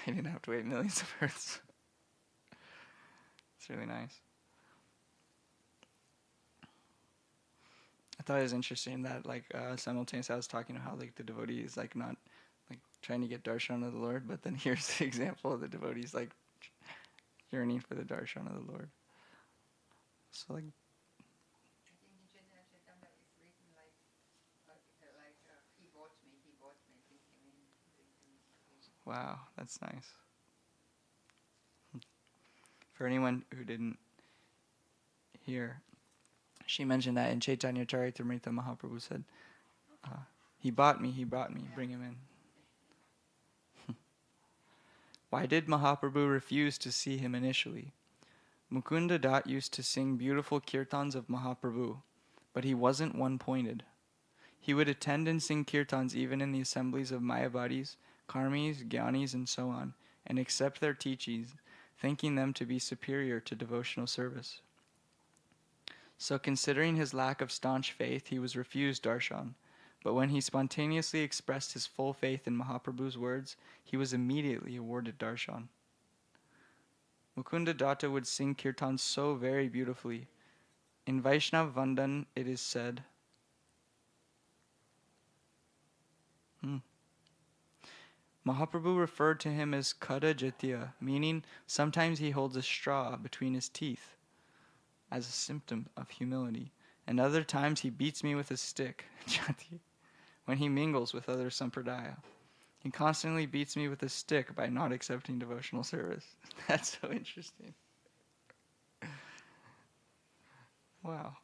He didn't have to wait millions of births. It's really nice. thought it was interesting that simultaneously I was talking about how like the devotee is like not like trying to get darshan of the Lord, but then here's the example of the devotees like yearning for the darshan of the Lord. So like I think in Chaitanya Chaitamrita it's written like he bought me, bring him in, bring him in. wow, that's nice. For anyone who didn't hear, she mentioned that in Chaitanya Charitamrita, Mahaprabhu said, he bought me, bring him in. Why did Mahaprabhu refuse to see him initially? Mukunda Dutt used to sing beautiful kirtans of Mahaprabhu, but he wasn't one-pointed. He would attend and sing kirtans even in the assemblies of Mayavadis, Karmis, Gyanis, and so on, and accept their teachings, thinking them to be superior to devotional service. So considering his lack of staunch faith, he was refused darshan. But when he spontaneously expressed his full faith in Mahaprabhu's words, he was immediately awarded darshan. Mukunda Datta would sing kirtans so very beautifully. In Vaishnava Vandan, it is said, Mahaprabhu referred to him as Kada Jatiya, meaning sometimes he holds a straw between his teeth as a symptom of humility, and other times he beats me with a stick, Jati, when he mingles with other sampradaya. He constantly beats me with a stick by not accepting devotional service. That's so interesting. Wow.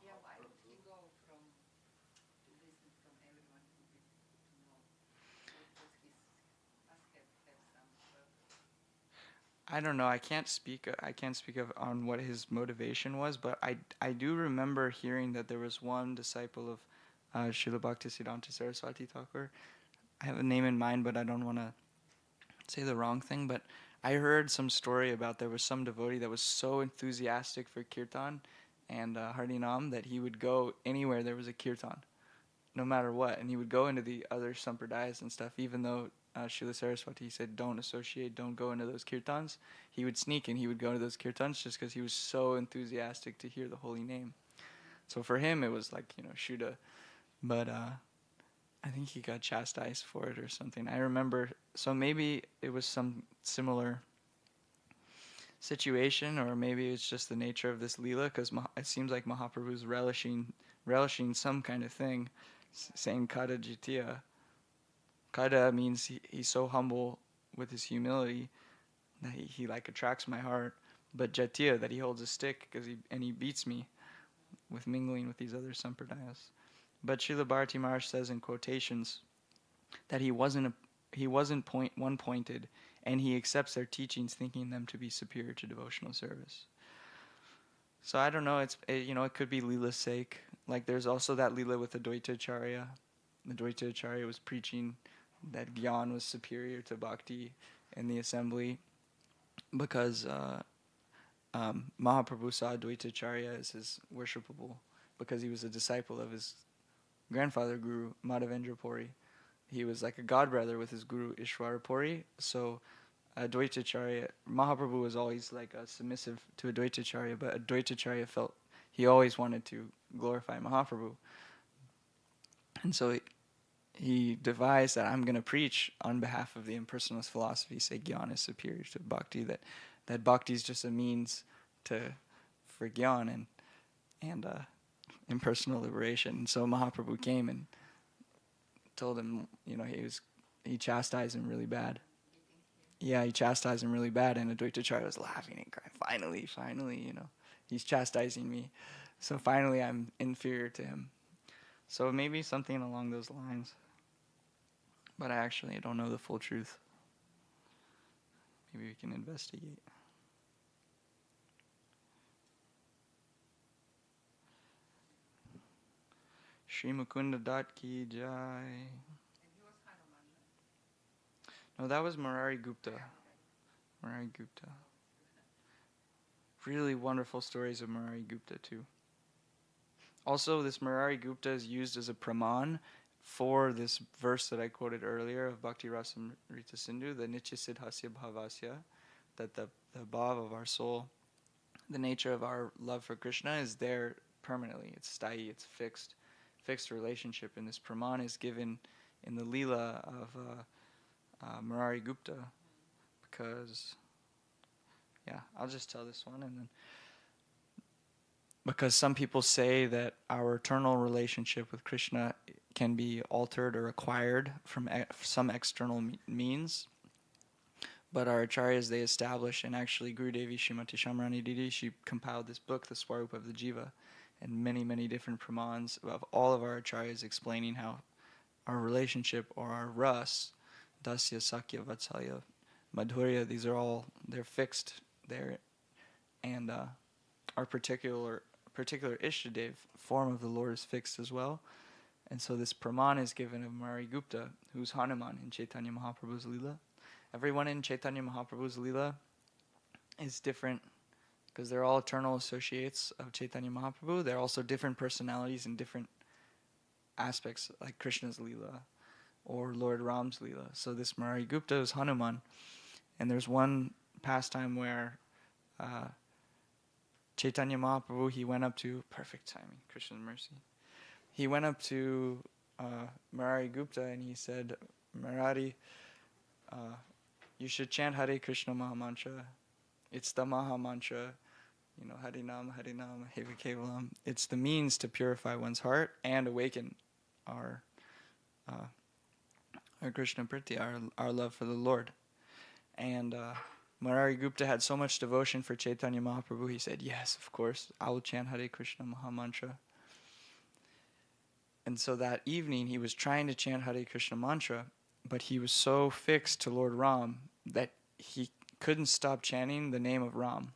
Yeah, why would he go from to listen from everyone who did to know? Because he must have some purpose. I don't know. I can't speak of on what his motivation was, but I do remember hearing that there was one disciple of Srila Bhaktisiddhanta Saraswati Thakur. I have a name in mind, but I don't want to say the wrong thing. But I heard some story about there was some devotee that was so enthusiastic for kirtan and Harinam that he would go anywhere there was a kirtan, no matter what, and he would go into the other sampradayas and stuff, even though Srila Saraswati said don't go into those kirtans. He would sneak and he would go to those kirtans just because he was so enthusiastic to hear the holy name. So for him it was like, Shuddha. But I think he got chastised for it or something. I remember, so maybe it was some similar situation, or maybe it's just the nature of this Leela, because it seems like Mahaprabhu's relishing some kind of thing, saying Kada Jitiya. Kada means he's so humble with his humility that he like attracts my heart, but Jatiya, that he holds a stick and he beats me with mingling with these other sampradayas. But Srila Bharati Maharaj says in quotations that he wasn't one-pointed, and he accepts their teachings, thinking them to be superior to devotional service. So I don't know. It could be Leela's sake. Like there's also that Leela with the Advaita Acharya. The Advaita Acharya was preaching that Gyan was superior to Bhakti in the assembly because Mahaprabhu saw Advaita Acharya as his worshipable because he was a disciple of his grandfather Guru Madhavendra Puri. He was like a godbrother with his Guru Ishwara Puri. So Advaita Acharya, Mahaprabhu was always like submissive to Advaita Acharya, but Advaita Acharya felt he always wanted to glorify Mahaprabhu. And so he devised that I'm going to preach on behalf of the impersonalist philosophy, say Gyan is superior to Bhakti, that Bhakti is just a means for Gyan and impersonal liberation. And so Mahaprabhu came and told him, he chastised him really bad. Yeah, he chastised him really bad, and Advaita Acharya was laughing and crying, finally, he's chastising me. So finally I'm inferior to him. So maybe something along those lines. But I don't know the full truth. Maybe we can investigate. Shri Mukunda Dutt ki jai. And he was Hanuman. No, that was Murari Gupta. Murari Gupta. Really wonderful stories of Murari Gupta too. Also, this Murari Gupta is used as a praman for this verse that I quoted earlier of Bhakti Rasamrita Sindhu, the Nitya Siddhasya Bhavasya, that the bhav of our soul the nature of our love for Krishna is there permanently. It's sthayi, it's fixed relationship. And this praman is given in the Leela of Murari Gupta, because, yeah, I'll just tell this one, and then, because some people say that our eternal relationship with Krishna can be altered or acquired from some external means. But our acharyas, they establish, and actually Gurudevi Srimati Shamrani Didi, she compiled this book, The Swarup of the Jiva, and many, many different pramans of all of our acharyas explaining how our relationship, or our ras, dasya, sakya, vatsalya, madhurya, these are all, they're fixed there. And our particular Ishtadev form of the Lord is fixed as well. And so this praman is given of Murari Gupta, who's Hanuman in Chaitanya Mahaprabhu's Leela. Everyone in Chaitanya Mahaprabhu's Leela is different, because they're all eternal associates of Chaitanya Mahaprabhu. They're also different personalities in different aspects, like Krishna's Leela or Lord Ram's Leela. So this Murari Gupta is Hanuman. And there's one pastime where Chaitanya Mahaprabhu, he went up to, perfect timing, Krishna's mercy. He went up to Murari Gupta and he said, Murari, you should chant Hare Krishna Mahamantra. It's the Maha Mantra, Harinam, Harinam, Heva Kevalam. It's the means to purify one's heart and awaken our Krishna Priti, our love for the Lord. And Murari Gupta had so much devotion for Chaitanya Mahaprabhu, he said, yes, of course, I will chant Hare Krishna Mahamantra. And so that evening, he was trying to chant Hare Krishna mantra, but he was so fixed to Lord Ram that he couldn't stop chanting the name of Ram.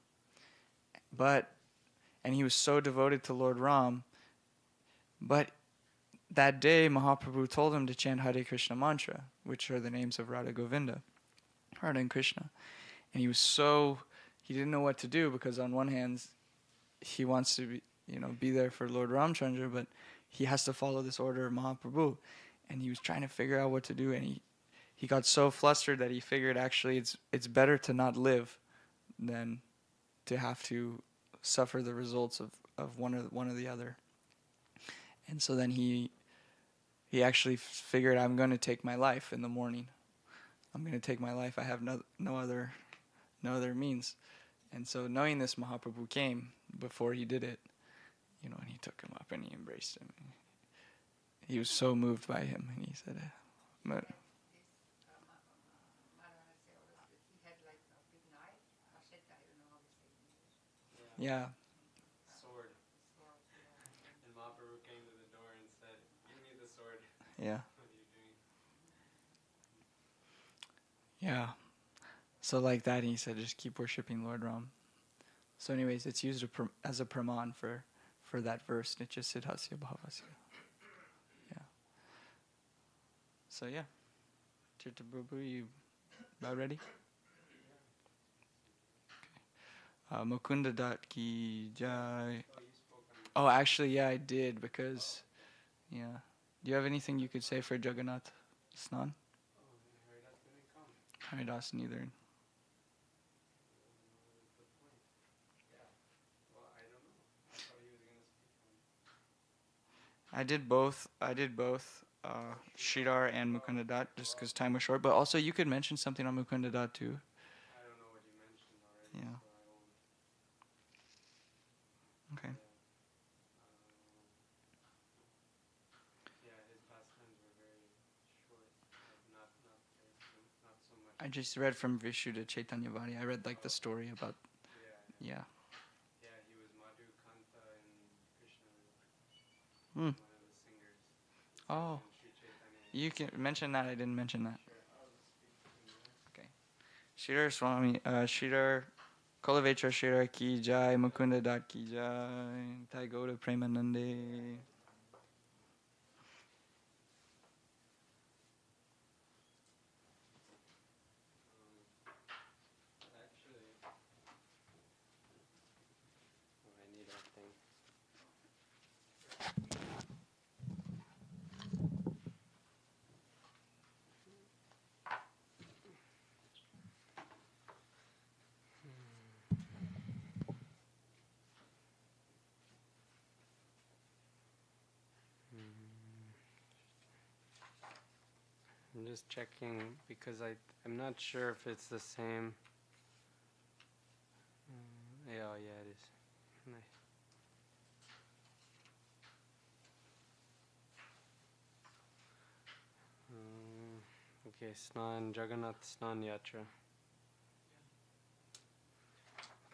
And he was so devoted to Lord Ram, but that day Mahaprabhu told him to chant Hare Krishna mantra, which are the names of Radha Govinda, Radha and Krishna. And he didn't know what to do, because on one hand, he wants to be there for Lord Ramchandra, but he has to follow this order of Mahaprabhu. And he was trying to figure out what to do, and he got so flustered that he figured actually it's better to not live than to have to suffer the results of one or the other. And so then he actually figured, I'm going to take my life in the morning. I'm going to take my life. I have no other means. And so knowing this, Mahaprabhu came before he did it, and he took him up and he embraced him. He was so moved by him, and he said, yeah. Sword. And Mahaprabhu came to the door and said, give me the sword. Yeah. What are you doing? Yeah. So like that, he said, just keep worshiping Lord Ram. So anyways, it's used as a praman for that verse, Nitya Siddhasya Bhavasya. Yeah. So yeah. Tirtha Prabhu, you about ready? Okay. Mukunda Dat Ki Jai. Oh, actually, yeah, I did, because, yeah. Do you have anything you could say for Jagannath Snan? Haridas didn't come. Haridas neither. Well, I don't know. I thought he was going to speak. I did both Sridhar and Mukunda Dat, just because time was short. But also, you could mention something on Mukunda Dat too. I don't know what you mentioned already. Yeah. So I won't. Okay. Yeah, his pastimes were very short. Not so much. I just read from Vishuddha Chaitanya Vadi. I read like the story about, Yeah. yeah. Yeah, he was Madhu Kanta in Krishna. Hmm. One of the singers. Oh, And Sri Chaitanya. you can mention that. I didn't mention that. Sure, I'll speak to him. Okay. Sridhar Swami, Sridhar, Kolavetra Sridhar Ki Jai, Mukunda Dat Ki Jai, Taigoda Premanande. Actually, I need that thing. I'm just checking because I'm not sure if it's the same. Yeah, it is. Nice. Okay, Snan Jagannath Snan Yatra.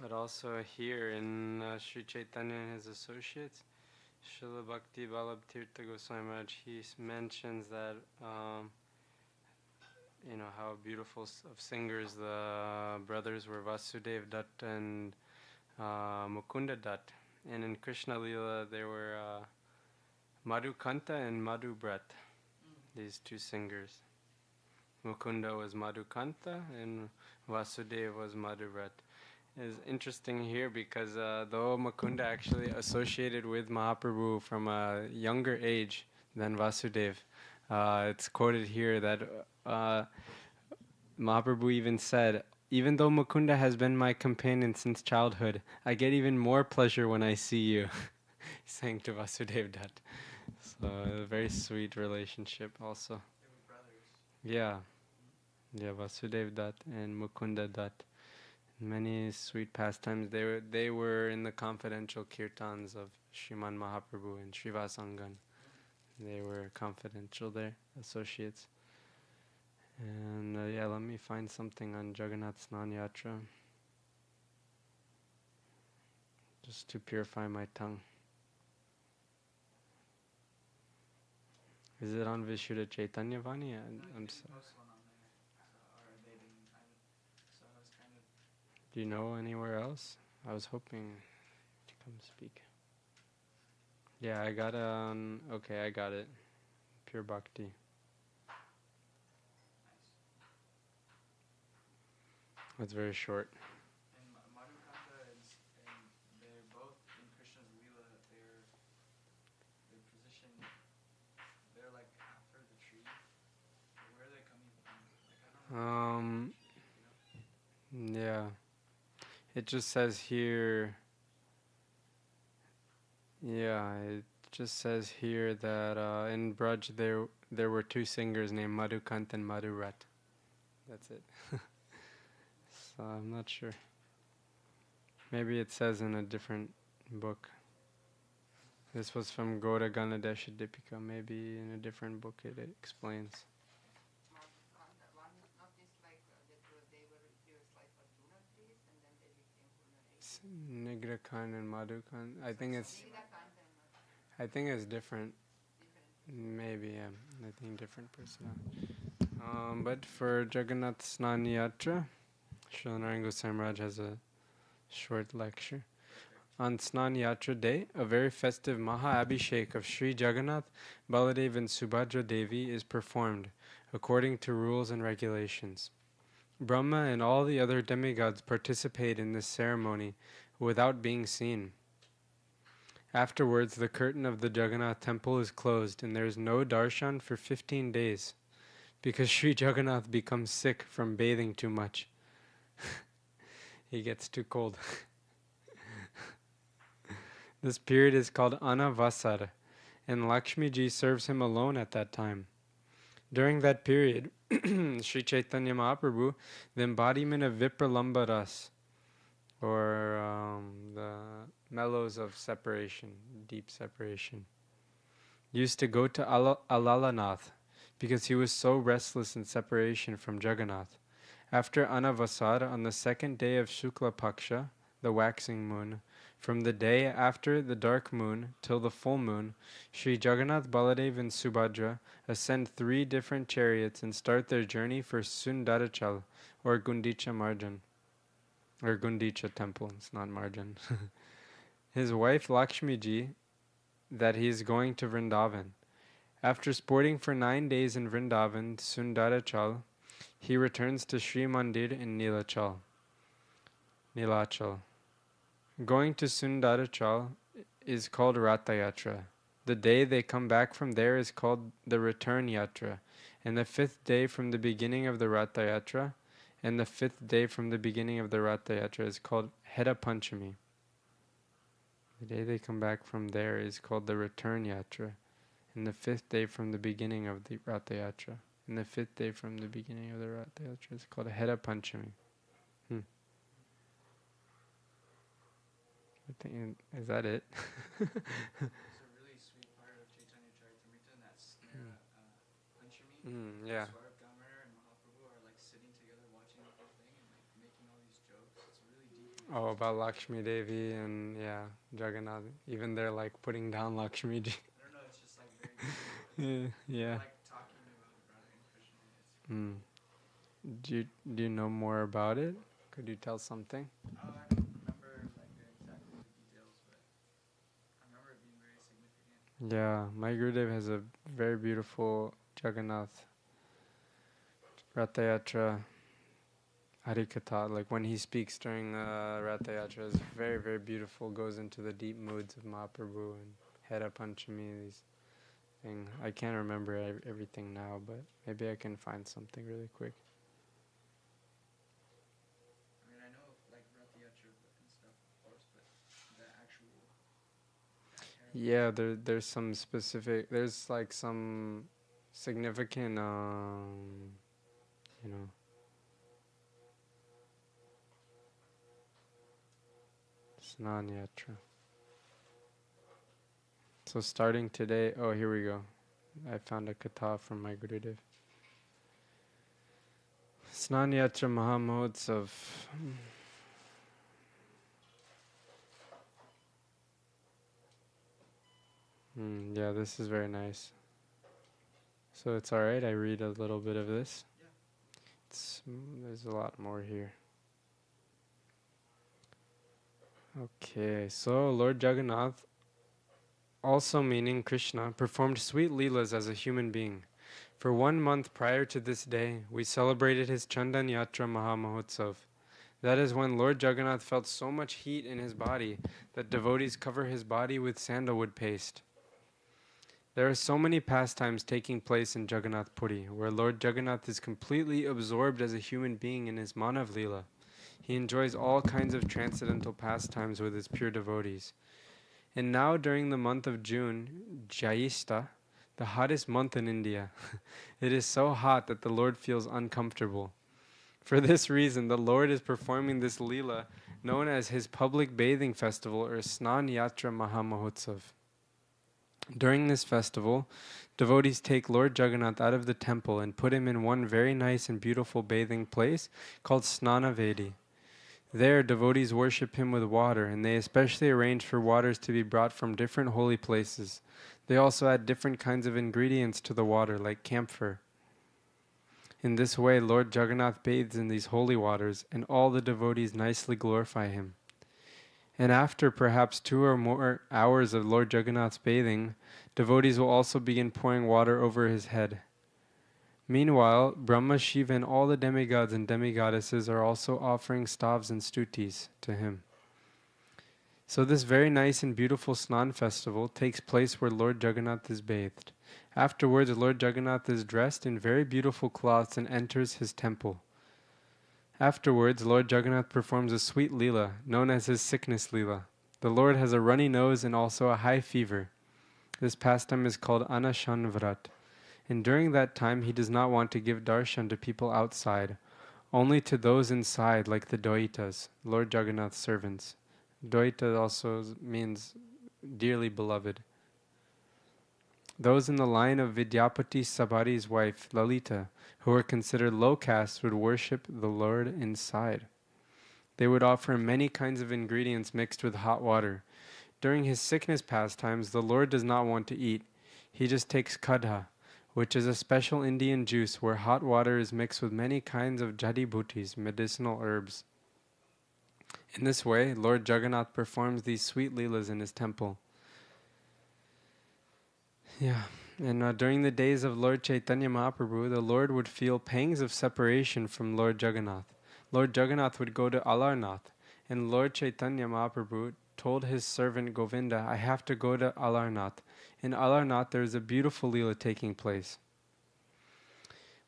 But also here in Sri Chaitanya and his associates, Srila Bhakti Vallabh Tirtha Goswami Maharaj, he mentions that how beautiful of singers the brothers were Vasudev Dutt and Mukunda Dutt. And in Krishna Lila there were Madhukanta and Madhubrat, these two singers. Mukunda was Madhukanta and Vasudeva was Madhubrat. It's interesting here because though Mukunda actually associated with Mahaprabhu from a younger age than Vasudeva, it's quoted here that Mahaprabhu even said, "Even though Mukunda has been my companion since childhood, I get even more pleasure when I see you." He's saying to Vasudeva Dutt. So a very sweet relationship also. They were brothers. Yeah, Vasudeva Dutt and Mukunda Dutt. Many sweet pastimes. They were in the confidential kirtans of Sriman Mahaprabhu and Srivasangan. They were confidential there, associates. And let me find something on Jagannath Snan Yatra. Just to purify my tongue. Is it on Vishuddha Chaitanya Vani? I'm sorry. Do you know anywhere else? I was hoping to come speak. Yeah, I got it on. Okay, I got it. Pure Bhakti. It's very short. And Madhukanta and they're both in Krishna's Leela. Their position, they're like after the tree. Where are they coming from? Like, I don't know. Yeah. It just says here. Yeah, it just says here that in Braj there were two singers named Madhukant and Madhurat. That's it. So I'm not sure. Maybe it says in a different book. This was from Gaura Ganadesha Dipika. Maybe in a different book it explains. One noticed like that they were used like Arjuna trees and then they became Nigrakan and Madhukan. I think it's different. Maybe, yeah. I think different person. But for Jagannath Snan Yatra, Srila Narayana Goswami Maharaj has a short lecture. On Snan Yatra day, a very festive Maha Abhishek of Sri Jagannath, Baladev and Subhadra Devi is performed according to rules and regulations. Brahma and all the other demigods participate in this ceremony without being seen. Afterwards, the curtain of the Jagannath temple is closed and there is no darshan for 15 days because Sri Jagannath becomes sick from bathing too much. He gets too cold. This period is called Anavasar, and Lakshmi Ji serves him alone at that time. During that period, Sri Chaitanya Mahaprabhu, the embodiment of Vipralamba Ras, or the mellows of separation, deep separation, used to go to Alalanath because he was so restless in separation from Jagannath. After Anavasar, on the second day of Shukla Paksha, the waxing moon, from the day after the dark moon till the full moon, Sri Jagannath, Baladev and Subhadra ascend 3 different chariots and start their journey for Sundarachal, or Gundicha Marjan. Or Gundicha temple, it's not Marjan. His wife Lakshmi Ji, that he is going to Vrindavan. After sporting for 9 days in Vrindavan, Sundarachal, he returns to Sri Mandir in Nilachal. Going to Sundarachal is called Ratha Yatra. The day they come back from there is called the Return Yatra, and the 5th day from the beginning of the Ratha Yatra, is called Heda Panchami. The day they come back from there is called the Return Yatra, and the 5th day from the beginning of the Ratha Yatra and the 5th day from the beginning of the Ratha Yatra is called Hera Panchami. I think, is that it? There's a really sweet part of Chaitanya Charitamrita, and that's Panchami. Yeah. Swarup Damodar and Mahaprabhu are like sitting together watching the whole thing and like making all these jokes. It's really deep. Oh, about Lakshmi Devi and Jagannath. Even they're like putting down Lakshmi Ji. I don't know, it's just like very deep. Yeah. Like talking about Radha and Krishna. Do you know more about it? Could you tell something? I don't remember like exactly the details, but I remember it being very significant. Yeah, my Gurudev has a very beautiful Jagannath Ratha Yatra Harikatha. Like when he speaks during Ratha Yatra, is very, very beautiful. Goes into the deep moods of Mahaprabhu and Hera Panchami. These things. I can't remember everything now, but maybe I can find something really quick. I mean, I know like Ratha Yatra and stuff, of course, but the actual. Yeah, there's some specific. There's like some significant, Snan Yatra. So starting today, oh, here we go. I found a katha from my Gurudev. Snan Yatra Mahamahotsav. Yeah, this is very nice. So it's alright, I read a little bit of this. There's a lot more here. Okay, so Lord Jagannath, also meaning Krishna, performed sweet leelas as a human being. For 1 month prior to this day, we celebrated his Chandan Yatra Mahamahotsav. That is when Lord Jagannath felt so much heat in his body that devotees cover his body with sandalwood paste. There are so many pastimes taking place in Jagannath Puri, where Lord Jagannath is completely absorbed as a human being in his Manav Leela. He enjoys all kinds of transcendental pastimes with his pure devotees. And now during the month of June, Jyeshta, the hottest month in India, it is so hot that the Lord feels uncomfortable. For this reason, the Lord is performing this Leela known as his public bathing festival or Snan Yatra Mahamahotsav. During this festival, devotees take Lord Jagannath out of the temple and put him in one very nice and beautiful bathing place called Snanavedi. There, devotees worship him with water, and they especially arrange for waters to be brought from different holy places. They also add different kinds of ingredients to the water, like camphor. In this way, Lord Jagannath bathes in these holy waters, and all the devotees nicely glorify him. And after perhaps 2 or more hours of Lord Jagannath's bathing, devotees will also begin pouring water over his head. Meanwhile, Brahma, Shiva, and all the demigods and demigoddesses are also offering stavs and stutis to him. So this very nice and beautiful Snan festival takes place where Lord Jagannath is bathed. Afterwards, Lord Jagannath is dressed in very beautiful cloths and enters his temple. Afterwards, Lord Jagannath performs a sweet leela, known as his sickness leela. The Lord has a runny nose and also a high fever. This pastime is called Anashan Vrat. And during that time, he does not want to give darshan to people outside, only to those inside, like the Doitas, Lord Jagannath's servants. Doita also means dearly beloved. Those in the line of Vidyapati Sabari's wife, Lalita, who were considered low caste, would worship the Lord inside. They would offer him many kinds of ingredients mixed with hot water. During his sickness pastimes, the Lord does not want to eat. He just takes kadha, which is a special Indian juice where hot water is mixed with many kinds of jadi-bhutis, medicinal herbs. In this way, Lord Jagannath performs these sweet leelas in his temple. And during the days of Lord Chaitanya Mahaprabhu, the Lord would feel pangs of separation from Lord Jagannath. Lord Jagannath would go to Alarnath, and Lord Chaitanya Mahaprabhu told his servant Govinda, I have to go to Alarnath. In Alarnath, there is a beautiful leela taking place.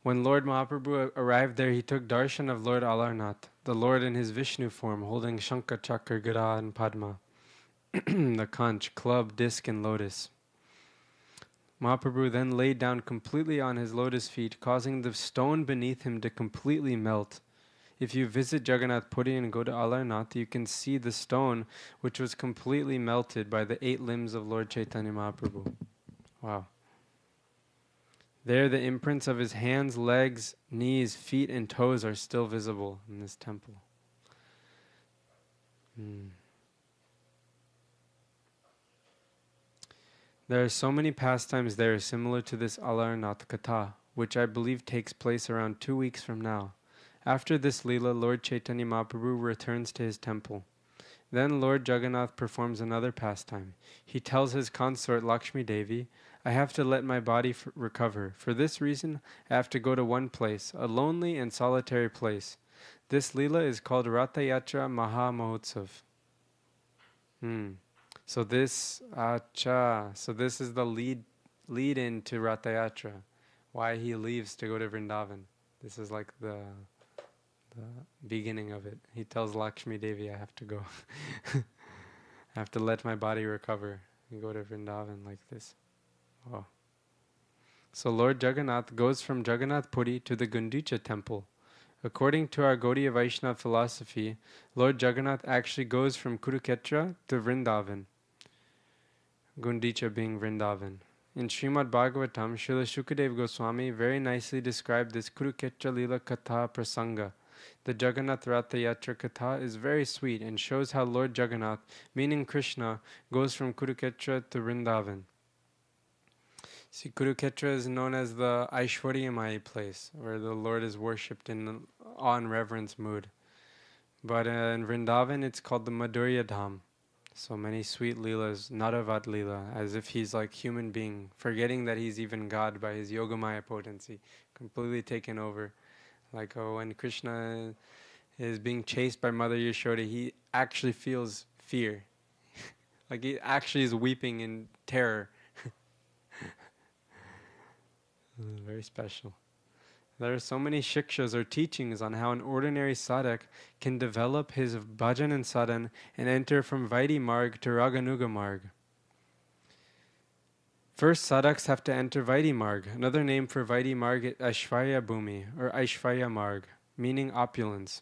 When Lord Mahaprabhu arrived there, he took darshan of Lord Alarnath, the Lord in his Vishnu form, holding Shankha, Chakra, Gada, and Padma, the conch, club, disc, and lotus. Mahaprabhu then laid down completely on his lotus feet, causing the stone beneath him to completely melt. If you visit Jagannath Puri and go to Alarnath, you can see the stone which was completely melted by the 8 limbs of Lord Chaitanya Mahaprabhu. Wow. There the imprints of his hands, legs, knees, feet, and toes are still visible in this temple. There are so many pastimes there similar to this Alarnath Katha, which I believe takes place around 2 weeks from now. After this Leela, Lord Chaitanya Mahaprabhu returns to his temple. Then Lord Jagannath performs another pastime. He tells his consort Lakshmi Devi, I have to let my body recover. For this reason, I have to go to one place, a lonely and solitary place. This Leela is called Ratha Yatra Maha Mahotsav. So this is the lead into Ratha Yatra, why he leaves to go to Vrindavan. This is like the beginning of it. He tells Lakshmi Devi, I have to go. I have to let my body recover and go to Vrindavan like this. Wow. So Lord Jagannath goes from Jagannath Puri to the Gundicha temple. According to our Gaudiya Vaishnava philosophy, Lord Jagannath actually goes from Kurukshetra to Vrindavan. Gundicha being Vrindavan. In Srimad Bhagavatam, Srila Shukadev Goswami very nicely described this Kurukshetra Lila Katha Prasanga. The Jagannath Ratha Yatra Katha is very sweet and shows how Lord Jagannath, meaning Krishna, goes from Kurukshetra to Vrindavan. See, Kurukshetra is known as the Aishwaryamai place, where the Lord is worshipped in awe and reverence mood. But in Vrindavan, it's called the Madhurya Dham. So many sweet leelas, Naravat Leela, as if he's like human being, forgetting that he's even God by his Yogamaya potency, completely taken over. Like when Krishna is being chased by Mother Yashoda, he actually feels fear. Like he actually is weeping in terror. Very special. There are so many shikshas or teachings on how an ordinary sadhak can develop his bhajan and sadhan and enter from Vaidhi Marg to Raganuga Marg. First, sadhaks have to enter Vaidhi Marg. Another name for Vaidhi Marg is Aishvarya Bhumi or Aishvarya Marg, meaning opulence.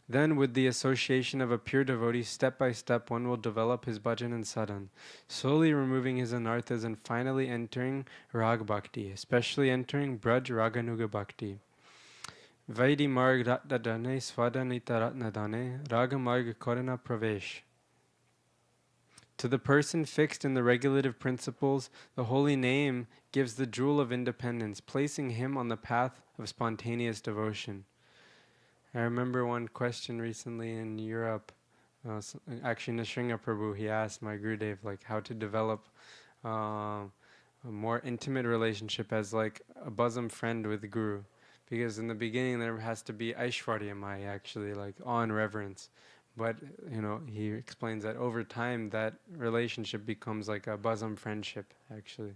Then, with the association of a pure devotee, step by step, one will develop his bhajan and sadhan, slowly removing his anarthas and finally entering rag bhakti, especially entering Braj Raganuga Bhakti. Vaidhi Marg Ratnadane Svadanita Ratnadane Raga Marg Korana Pravesh. To the person fixed in the regulative principles, the holy name gives the jewel of independence, placing him on the path of spontaneous devotion. I remember one question recently in Europe. Actually, Nrsimha Prabhu, he asked my Gurudev like how to develop a more intimate relationship as like a bosom friend with the Guru, because in the beginning there has to be Aishwaryamai, actually like awe and reverence, but he explains that over time that relationship becomes like a bosom friendship actually.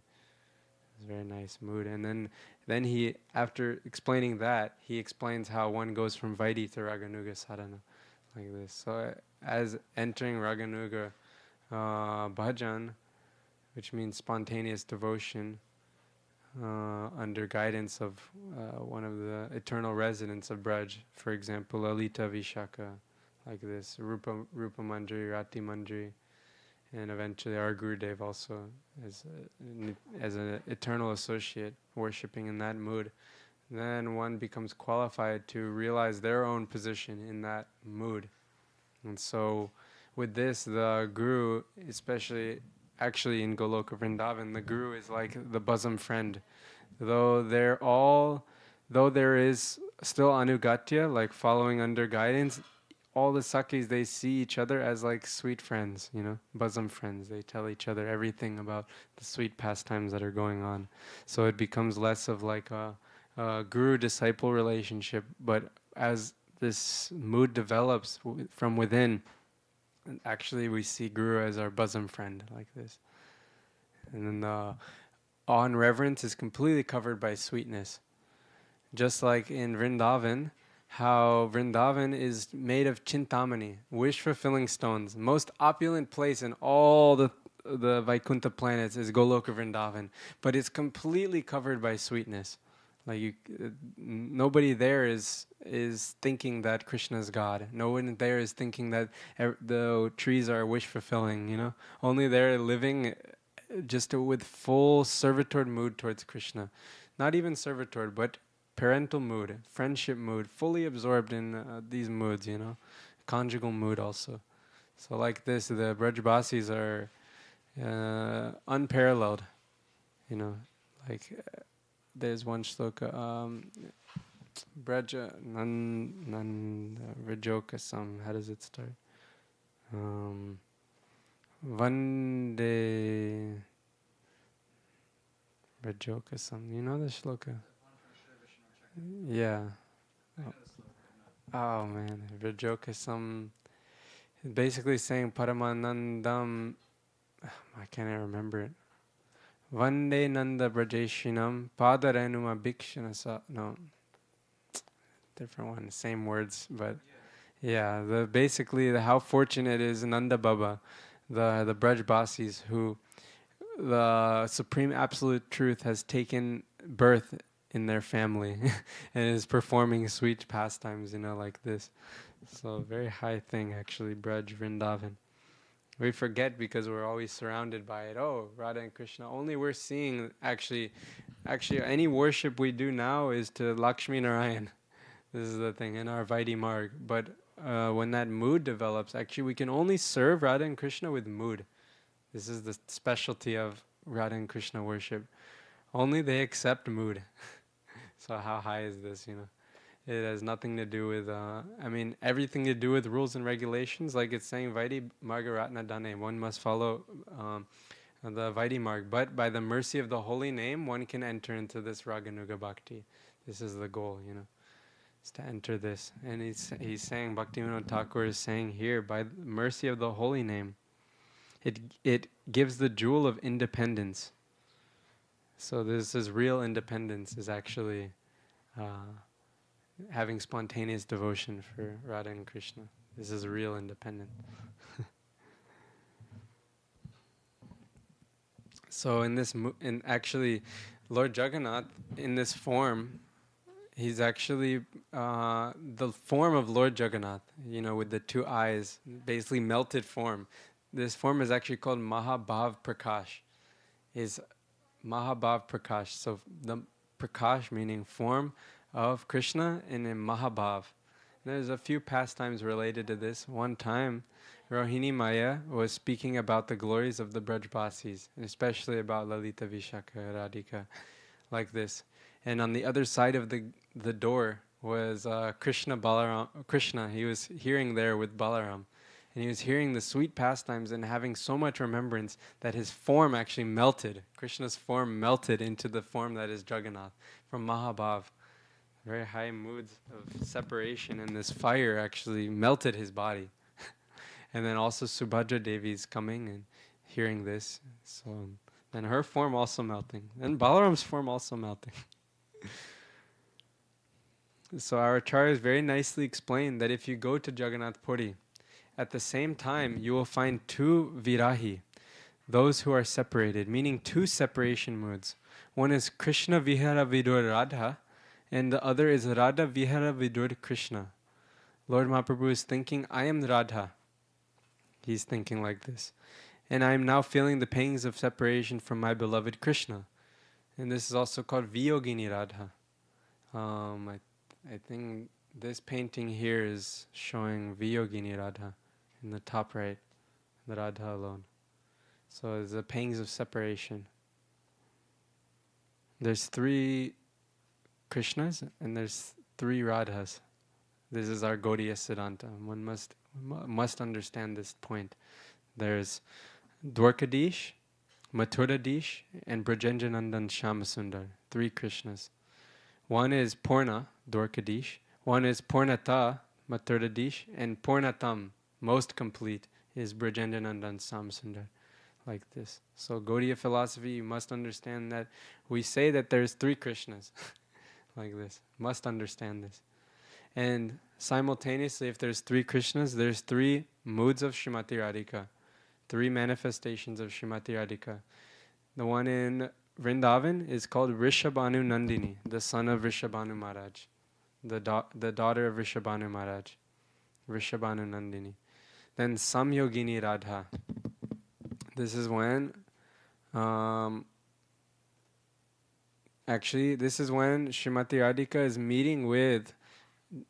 It's a very nice mood. And then he, after explaining that, he explains how one goes from Vaidhi to Raganuga sadhana, like this. So as entering Raganuga bhajan, which means spontaneous devotion, under guidance of one of the eternal residents of Braj, for example, Lalita Vishaka, like this, Rupa Manjari, Rati Manjari, and eventually our Gurudev also as an eternal associate, worshipping in that mood. Then one becomes qualified to realize their own position in that mood. And so with this, the Guru, especially actually in Goloka Vrindavan, the Guru is like the bosom friend. Though there is still anugatya, like following under guidance, all the Sakis, they see each other as like sweet friends, bosom friends. They tell each other everything about the sweet pastimes that are going on. So it becomes less of like a guru-disciple relationship, but as this mood develops from within, actually we see Guru as our bosom friend, like this. And then the awe and reverence is completely covered by sweetness. Just like in Vrindavan, how Vrindavan is made of chintamani, wish-fulfilling stones, most opulent place in all the the Vaikuntha planets is Goloka Vrindavan, but it's completely covered by sweetness. Like nobody there is thinking that Krishna is God. No one there is thinking that the trees are wish fulfilling. You know, only they're living just with full servitor mood towards Krishna, not even servitor, but parental mood, friendship mood, fully absorbed in these moods. You know, conjugal mood also. So like this, the Brajbasis are unparalleled. You know, like. There's one shloka, Braja Rajokasam. How does it start? Vande Rajokasam. You know the shloka? Yeah. Oh man, Rajokasam. Basically saying Paramanandam. I can't even remember it. Vande Nanda Brajeshinam Padarenuma Bhikshanasa. No, different one. Same words, but yeah. Basically how fortunate is Nanda Baba, the Brajbasis, who the supreme absolute truth has taken birth in their family and is performing sweet pastimes. You know, like this. So very high thing actually, Braj Vrindavan. We forget because we're always surrounded by it. Oh, Radha and Krishna. Only we're seeing actually any worship we do now is to Lakshmi Narayan. This is the thing in our Vaidhi Marg. But when that mood develops, actually we can only serve Radha and Krishna with mood. This is the specialty of Radha and Krishna worship. Only they accept mood. So how high is this, you know? It has nothing to do with, everything to do with rules and regulations. Like it's saying, Vaidhi Margaratna Dane, one must follow the Vaidhi Marg. But by the mercy of the holy name, one can enter into this Raganuga Bhakti. This is the goal, you know, is to enter this. And he's saying, Bhaktivinoda Thakur is saying here, by the mercy of the holy name, it gives the jewel of independence. So this is real independence, is actually having spontaneous devotion for Radha and Krishna. This is real independence. So in actually, Lord Jagannath in this form, he's actually the form of Lord Jagannath. You know, with the two eyes, basically melted form. This form is actually called Mahabhav Prakash. Is Mahabhav Prakash. So the Prakash meaning form of Krishna and in Mahabhav. There's a few pastimes related to this. One time, Rohini Maya was speaking about the glories of the Brajbasis, and especially about Lalita Vishaka Radhika, like this. And on the other side of the door was Krishna Balaram. Krishna, he was hearing there with Balaram. And he was hearing the sweet pastimes and having so much remembrance that his form actually melted. Krishna's form melted into the form that is Jagannath from Mahabhav. Very high moods of separation, and this fire actually melted his body. And then also Subhadra Devi's coming and hearing this. So then her form also melting. And Balaram's form also melting. So our acharyas very nicely explained that if you go to Jagannath Puri, at the same time you will find two virahi, those who are separated, meaning two separation moods. One is Krishna Vihara Vidur Radha, and the other is Radha Vihara Vidur Krishna. Lord Mahaprabhu is thinking, I am Radha. He's thinking like this. And I am now feeling the pangs of separation from my beloved Krishna. And this is also called Viyogini Radha. I think this painting here is showing Viyogini Radha in the top right, the Radha alone. So it's the pangs of separation. There's three Krishnas and there's three Radhas. This is our Gaudiya Siddhanta. One must understand this point. There's Dwarkadish, Mathuradish, and Brajenjanandan Shyamasundar. Three Krishnas. One is Purna, Dwarkadish. One is Purnata, Mathuradish. And Purnatam, most complete, is Brajenjanandan Shyamasundar. Like this. So Gaudiya philosophy, you must understand that we say that there's three Krishnas. Like this. Must understand this. And simultaneously, if there's three Krishnas, there's three moods of Srimati Radhika. 3 manifestations of Srimati Radhika. The one in Vrindavan is called Rishabhanu Nandini, the son of Rishabhanu Maharaj, the daughter of Rishabhanu Maharaj, Rishabhanu Nandini. Then Samyogini Radha. This is when, this is when Srimati Radhika is meeting with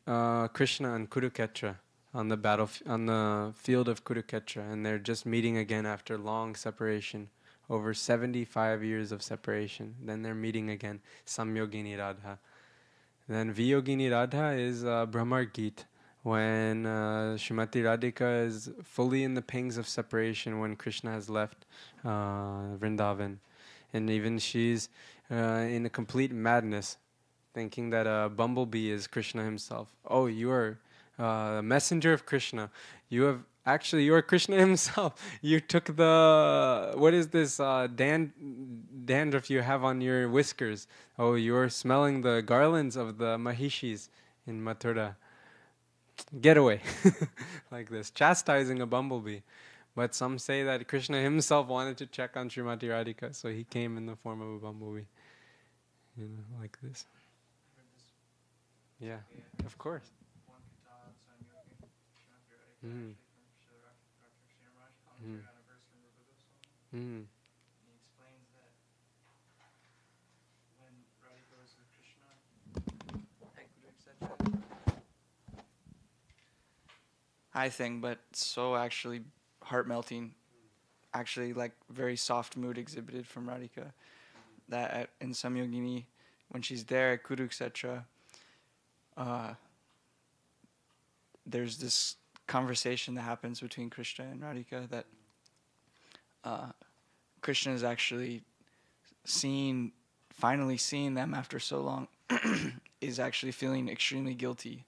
Krishna and Kurukshetra on the field of Kurukshetra, and they're just meeting again after long separation, over 75 years of separation. Then they're meeting again, Samyogini Radha. Then Viyogini Radha is Brahmar Geet, when Srimati Radhika is fully in the pangs of separation when Krishna has left Vrindavan. And even she's in a complete madness, thinking that a bumblebee is Krishna himself. Oh, you are a messenger of Krishna. You are Krishna himself. You took what is this dandruff you have on your whiskers? Oh, you're smelling the garlands of the Mahishis in Mathura. Get away. Like this, chastising a bumblebee. But some say that Krishna himself wanted to check on Srimati Radhika, so he came in the form of a bumblebee. Like this. Yeah, of course. Mm. Mm. Mm. He explains that when Radhika was with Krishna, etc. High thing, but so actually heart-melting, actually like very soft mood exhibited from Radhika. That in Samyogini, when she's there at Kurukshetra, there's this conversation that happens between Krishna and Radhika that Krishna is actually finally seeing them after so long, is actually feeling extremely guilty.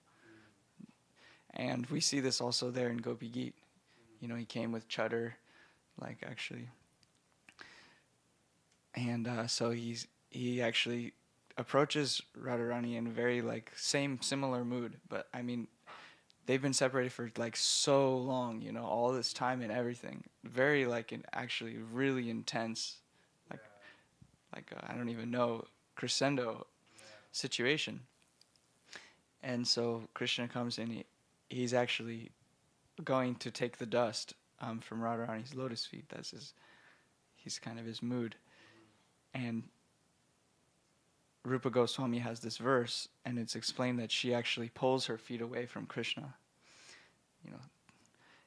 And we see this also there in Gopi Geet. He came with Chutter, like actually. And so he actually approaches Radharani in very like similar mood. But I mean, they've been separated for like so long, all this time and everything. Very like actually really intense, like I don't even know, crescendo situation. And so Krishna comes in. He's actually going to take the dust from Radharani's lotus feet. He's kind of his mood. And Rupa Goswami has this verse, and it's explained that she actually pulls her feet away from Krishna.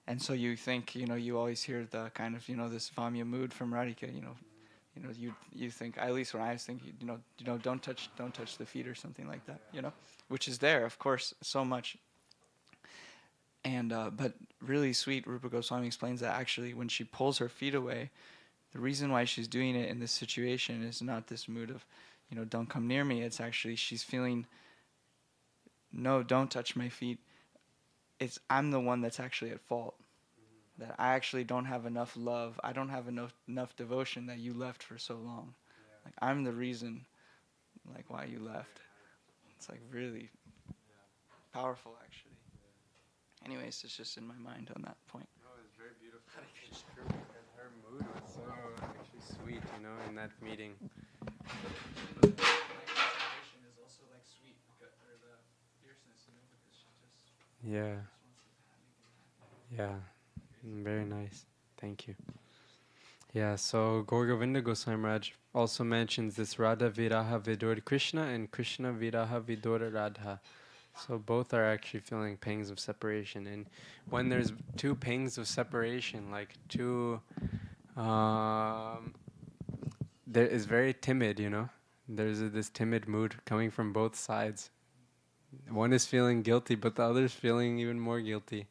And so you think, you always hear the kind of, this Vamya mood from Radhika, you think, at least when I was thinking, don't touch the feet or something like that, which is there, of course, so much. And but really sweet, Rupa Goswami explains that actually when she pulls her feet away, the reason why she's doing it in this situation is not this mood of, don't come near me. It's actually she's feeling, no, don't touch my feet. I'm the one that's actually at fault. That I actually don't have enough love. I don't have enough devotion that you left for so long. Yeah. Like I'm the reason, like why you left. It's like really powerful, actually. Anyways, it's just in my mind on that point. No, it's very beautiful. It's true because her mood was so actually sweet, in that meeting. The situation is also like sweet, or the fierceness, because she just yeah. Just wants to Yeah. Very nice. Thank you. Yeah, so Gaur Govinda Goswami Maharaj also mentions this Radha Viraha Vidur Krishna and Krishna Viraha Vidur Radha. So both are actually feeling pangs of separation. And when there's two pangs of separation, like two, there is very timid, There's this timid mood coming from both sides. One is feeling guilty, but the other is feeling even more guilty.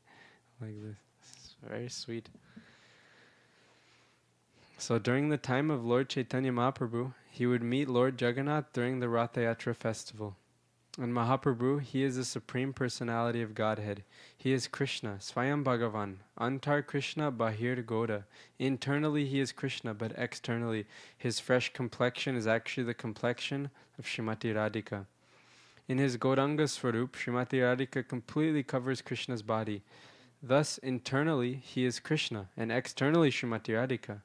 Like this. It's very sweet. So during the time of Lord Chaitanya Mahaprabhu, he would meet Lord Jagannath during the Ratha Yatra festival. And Mahaprabhu, he is the Supreme Personality of Godhead. He is Krishna, Swayam Bhagavan, Antar Krishna Bahir Goda. Internally he is Krishna, but externally his fresh complexion is actually the complexion of Srimati Radhika. In his Gauranga Swarup, Srimati Radhika completely covers Krishna's body. Thus, internally, he is Krishna, and externally, Srimati Radhika.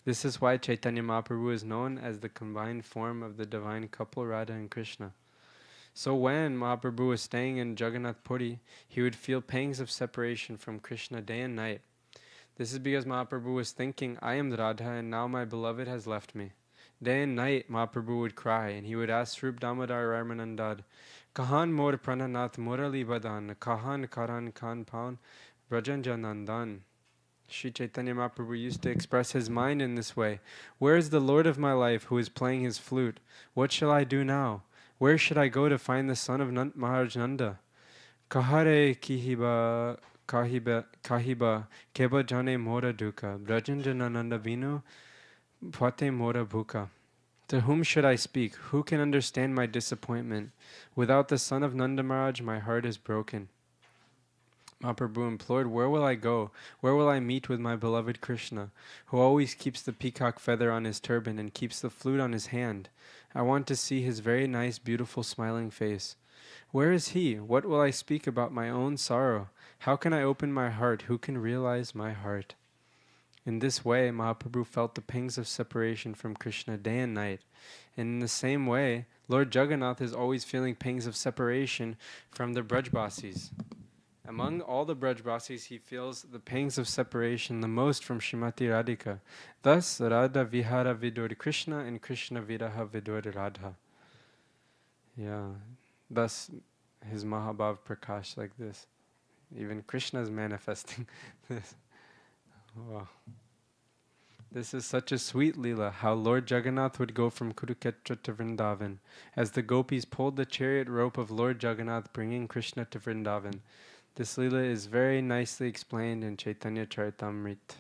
This is why Chaitanya Mahaprabhu is known as the combined form of the divine couple Radha and Krishna. So when Mahaprabhu was staying in Jagannath Puri, he would feel pangs of separation from Krishna day and night. This is because Mahaprabhu was thinking, I am Radha and now my beloved has left me. Day and night Mahaprabhu would cry and he would ask Srup Damodar Ramanandad, Kahan mor prananath morali badan, kahan karan kan paun, Brajanjanandan. Sri Chaitanya Mahaprabhu used to express his mind in this way. Where is the Lord of my life who is playing his flute? What shall I do now? Where should I go to find the son of Maharaj Nanda? Kahare kihiba kahiba keba jane mora duka Brajanjanananda vinu pate mora bhuka. To whom should I speak? Who can understand my disappointment? Without the son of Nanda Maharaj, my heart is broken. Mahaprabhu implored, where will I go? Where will I meet with my beloved Krishna, who always keeps the peacock feather on his turban and keeps the flute on his hand? I want to see his very nice, beautiful, smiling face. Where is he? What will I speak about my own sorrow? How can I open my heart? Who can realize my heart? In this way, Mahaprabhu felt the pangs of separation from Krishna day and night. And in the same way, Lord Jagannath is always feeling pangs of separation from the Brajbasis. Among all the Brajbasis, he feels the pangs of separation the most from Srimati Radhika. Thus, Radha Vihara Vidur Krishna and Krishna Viraha Vidur Radha. Yeah, thus his Mahabhav Prakash like this. Even Krishna is manifesting this. Wow. This is such a sweet Leela, how Lord Jagannath would go from Kurukshetra to Vrindavan, as the gopis pulled the chariot rope of Lord Jagannath bringing Krishna to Vrindavan. This Leela is very nicely explained in Chaitanya Charitamrita.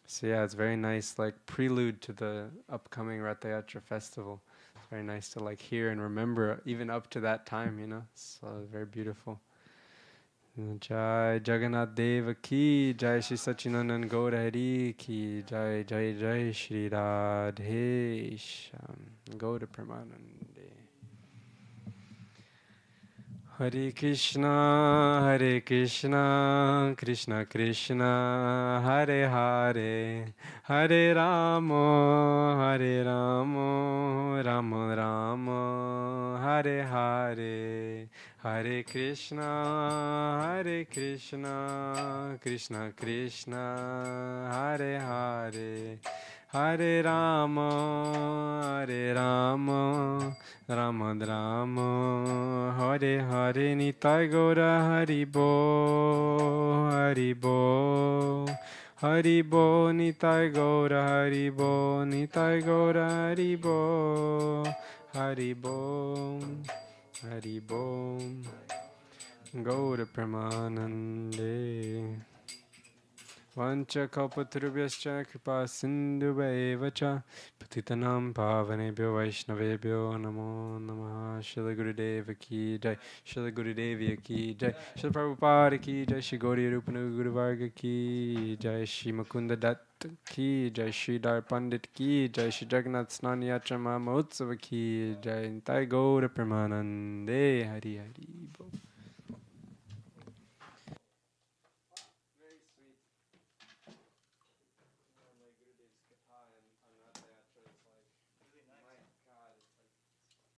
So yeah, it's very nice, like prelude to the upcoming Ratha Yatra festival. It's very nice to like hear and remember even up to that time, you know. So very beautiful. Jai Jagannath Deva ki, Jai Shri Sachinandan Gaura Hari ki, Jai Jai Jai Shri Radhe Shyam Gaura Pramanande. Hare Krishna, Krishna Krishna, Hare Hare, Hare Rama, Rama Rama, Hare Hare, Hare Krishna, Krishna Krishna, Hare Hare, Hare Rama, Rama Rama, Hare Hare, Nitai Gaura Haribo, Haribo, Haribo, Nitai Gaura Haribo, Nitai Gaura Haribo, Haribo, Haribo, Gaura Pramanande. Vancha kalpatarubhyascha kripa sindhubhaiva cha patitanam pavanebhyo vaishnavebhyo namo namaha. Shila Gurudeva ki jai, Shila Gurudevya ki jai, Shila Prabhupada ki jai, Shri Gauri Rupanu Guru Varga ki jai, Shri Mukunda Dutt ki jai, Shri Dar Pandit ki jai, Shri Jagannath Snani Yatra Mahotsava ki jai, Nitai Gaura Pramanande. Hari Hari Bol.